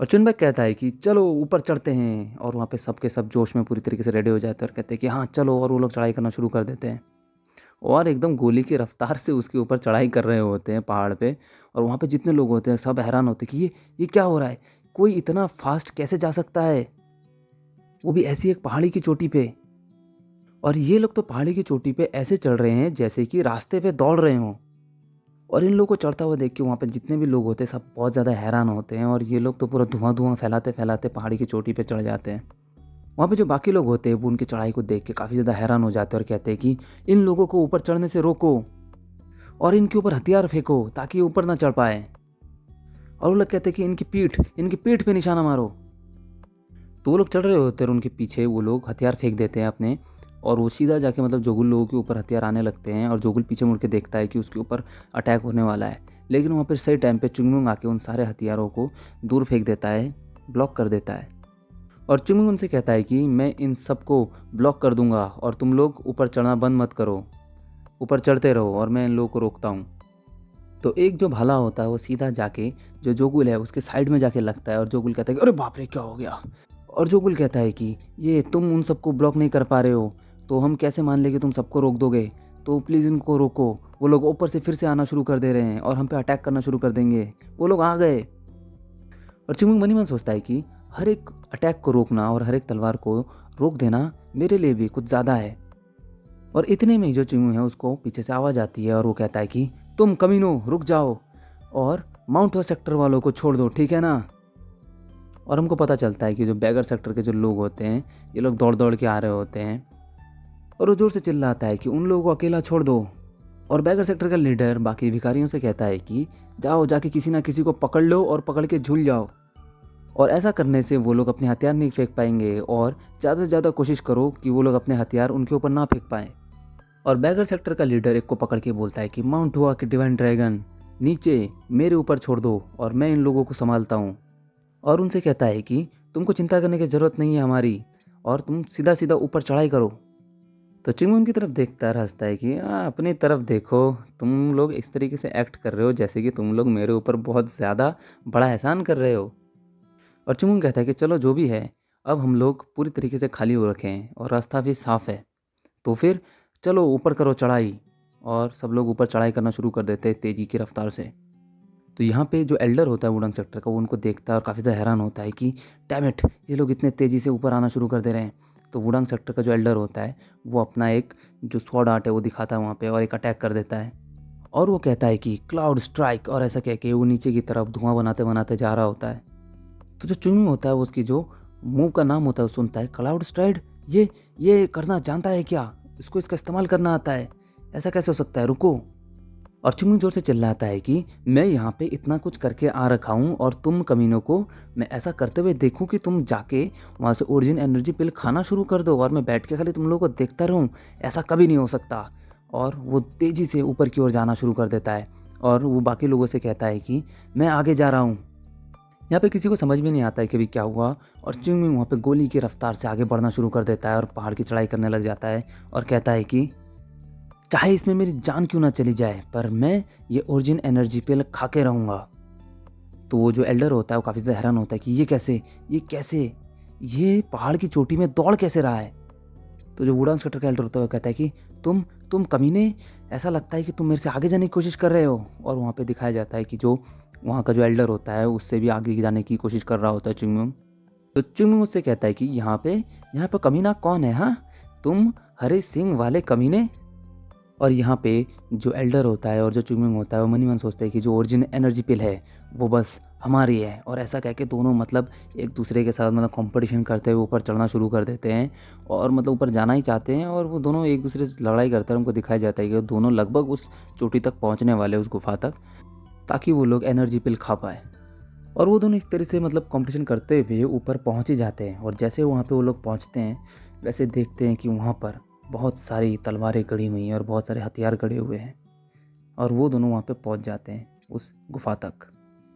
A: और चुनबक कहता है कि चलो ऊपर चढ़ते हैं। और वहाँ पे सब के सब जोश में पूरी तरीके से रेडी हो जाते हैं और कहते हैं कि हाँ चलो। और वो लोग चढ़ाई करना शुरू कर देते हैं और एकदम गोली की रफ्तार से उसके ऊपर चढ़ाई कर रहे होते हैं पहाड़ पे। और वहाँ पे जितने लोग होते हैं सब हैरान होते हैं कि ये क्या हो रहा है, कोई इतना फास्ट कैसे जा सकता है, वो भी ऐसी एक पहाड़ी की चोटी पे। और ये लोग तो पहाड़ी की चोटी पे ऐसे चढ़ रहे हैं जैसे कि रास्ते पे दौड़ रहे हों। और इन लोगों को चढ़ता हुआ देख के वहाँ पे जितने भी लोग होते हैं सब बहुत ज़्यादा हैरान होते हैं। और ये लोग तो पूरा धुआं धुआं फैलाते फैलाते पहाड़ी की चोटी पे चढ़ जाते हैं। वहाँ पे जो बाकी लोग होते हैं वो उनकी चढ़ाई को देख के काफ़ी ज़्यादा हैरान हो जाते हैं और कहते हैं कि इन लोगों को ऊपर चढ़ने से रोको और इनके ऊपर हथियार फेंको ताकि ये ऊपर ना चढ़ पाए। और वो लोग कहते हैं कि इनकी पीठ पे निशाना मारो। तो वो लोग चढ़ रहे होते हैं और उनके पीछे वो लोग हथियार फेंक देते हैं अपने, और वो सीधा जाके मतलब जोगुल लोगों के ऊपर हथियार आने लगते हैं और जोगुल पीछे मुड़ के देखता है कि उसके ऊपर अटैक होने वाला है। लेकिन वहाँ पर सही टाइम पे चुंगमुंग आके उन सारे हथियारों को दूर फेंक देता है, ब्लॉक कर देता है। और चुंगमुंग उनसे कहता है कि मैं इन सबको ब्लॉक कर दूंगा और तुम लोग ऊपर चढ़ना बंद मत करो, ऊपर चढ़ते रहो और मैं इन लोगों को रोकता हूँ। तो एक जो भाला होता है वो सीधा जाके जो जोगुल है उसके साइड में जाके लगता है और जोगुल कहता है कि अरे बाप रे क्या हो गया। और जोगुल कहता है कि ये तुम उन सबको ब्लॉक नहीं कर पा रहे हो तो हम कैसे मान ले कि तुम सबको रोक दोगे, तो प्लीज़ इनको रोको। वो लोग ऊपर से फिर से आना शुरू कर दे रहे हैं और हम पे अटैक करना शुरू कर देंगे। वो लोग आ गए। और चिंगमुंग मनी मन सोचता है कि हर एक अटैक को रोकना और हर एक तलवार को रोक देना मेरे लिए भी कुछ ज़्यादा है। और इतने में ही जो चिंगमुंग है उसको पीछे से आवाज़ आती है और वो कहता है कि तुम कमीनो रुक जाओ और माउंट हो सेक्टर वालों को छोड़ दो, ठीक है ना। और हमको पता चलता है कि जो बैगर सेक्टर के जो लोग होते हैं ये लोग दौड़ दौड़ के आ रहे होते हैं और वो जोर से चिल्लाता है कि उन लोगों को अकेला छोड़ दो। और बैगर सेक्टर का लीडर बाकी भिखारियों से कहता है कि जाओ जाके किसी ना किसी को पकड़ लो और पकड़ के झूल जाओ। और ऐसा करने से वो लोग अपने हथियार नहीं फेंक पाएंगे और ज़्यादा से ज़्यादा कोशिश करो कि वो लोग अपने हथियार उनके ऊपर ना फेंक पाएँ। और बैगर सेक्टर का लीडर एक को पकड़ के बोलता है कि माउंट हुआ के डिवाइन ड्रैगन नीचे मेरे ऊपर छोड़ दो और मैं इन लोगों को संभालता हूँ। और उनसे कहता है कि तुमको चिंता करने की ज़रूरत नहीं है हमारी, और तुम सीधा सीधा ऊपर चढ़ाई करो। तो चिंगम उनकी तरफ देखता है, हंसता है कि अपनी तरफ देखो, तुम लोग इस तरीके से एक्ट कर रहे हो जैसे कि तुम लोग मेरे ऊपर बहुत ज़्यादा बड़ा एहसान कर रहे हो। और चिंगम कहता है कि चलो जो भी है, अब हम लोग पूरी तरीके से खाली हो रखे हैं और रास्ता भी साफ़ है, तो फिर चलो ऊपर करो चढ़ाई। और सब लोग ऊपर चढ़ाई करना शुरू कर देते हैं तेज़ी की रफ्तार से। तो यहाँ पे जो एल्डर होता है वुडंग सेक्टर का वो उनको देखता है और काफ़ी ज़्यादा हैरान होता है कि डैम इट, ये लोग इतने तेज़ी से ऊपर आना शुरू कर दे रहे हैं। तो वुडंग सेक्टर का जो एल्डर होता है वो अपना एक जो स्वॉर्ड आर्ट है वो दिखाता है वहाँ पे और एक अटैक कर देता है। और वो कहता है कि क्लाउड स्ट्राइक, और ऐसा कह के वो नीचे की तरफ धुआं बनाते बनाते जा रहा होता है। तो जो चुंगी होता है वो उसकी जो मूव का नाम होता है वो सुनता है, क्लाउड स्ट्राइड, ये करना जानता है क्या, इसको इसका इस्तेमाल करना आता है, ऐसा कैसे हो सकता है, रुको। और चुंगी जोर से चिल्लाता है कि मैं यहाँ पे इतना कुछ करके आ रखा हूँ और तुम कमीनों को मैं ऐसा करते हुए देखूँ कि तुम जाके वहाँ से ओरिजिन एनर्जी पिल खाना शुरू कर दो और मैं बैठ के खाली तुम लोगों को देखता रहूँ, ऐसा कभी नहीं हो सकता। और वो तेज़ी से ऊपर की ओर जाना शुरू कर देता है और वो बाकी लोगों से कहता है कि मैं आगे जा रहा हूँ। यहाँ पे किसी को समझ में नहीं आता है कि अभी क्या हुआ, और चिंगमी वहाँ पे गोली की रफ्तार से आगे बढ़ना शुरू कर देता है और पहाड़ की चढ़ाई करने लग जाता है और कहता है कि चाहे इसमें मेरी जान क्यों ना चली जाए पर मैं ये ओरिजिन एनर्जी पिल खा के रहूँगा। तो वो जो एल्डर होता है वो काफ़ी ज़्यादा हैरान होता है कि ये कैसे ये पहाड़ की चोटी में दौड़ कैसे रहा है। तो जो वुडंग सेक्टर का एल्डर होता है वो कहता है कि तुम कमीने, ऐसा लगता है कि तुम मेरे से आगे जाने की कोशिश कर रहे हो। और वहाँ पे दिखाया जाता है कि जो वहाँ का जो एल्डर होता है उससे भी आगे जाने की कोशिश कर रहा होता है चुंगमुंग। तो चुंगमुंग उससे कहता है कि यहाँ पे कमीना कौन है, हाँ तुम हरे सिंह वाले कमीने। और यहाँ पे जो एल्डर होता है और जो चुंगमुंग होता है वो मनी मन सोचते हैं कि जो ओरिजिन एनर्जी पिल है वो बस हमारी है। और ऐसा कह के दोनों मतलब एक दूसरे के साथ मतलब कंपटीशन करते हुए ऊपर चढ़ना शुरू कर देते हैं और मतलब ऊपर जाना ही चाहते हैं। और वो दोनों एक दूसरे से लड़ाई करते हैं। उनको दिखाया जाता है कि वो दोनों लगभग उस चोटी तक पहुँचने वाले, उस गुफा तक, ताकि वो लोग एनर्जी पिल खा पाए। और वो दोनों इस तरह से मतलब कंपटीशन करते हुए ऊपर पहुँच ही जाते हैं। और जैसे वहाँ पे वो लोग पहुँचते हैं वैसे देखते हैं कि वहाँ पर बहुत सारी तलवारें गड़ी हुई हैं और बहुत सारे हथियार गड़े हुए हैं। और वो दोनों वहाँ पे पहुँच जाते हैं उस गुफा तक।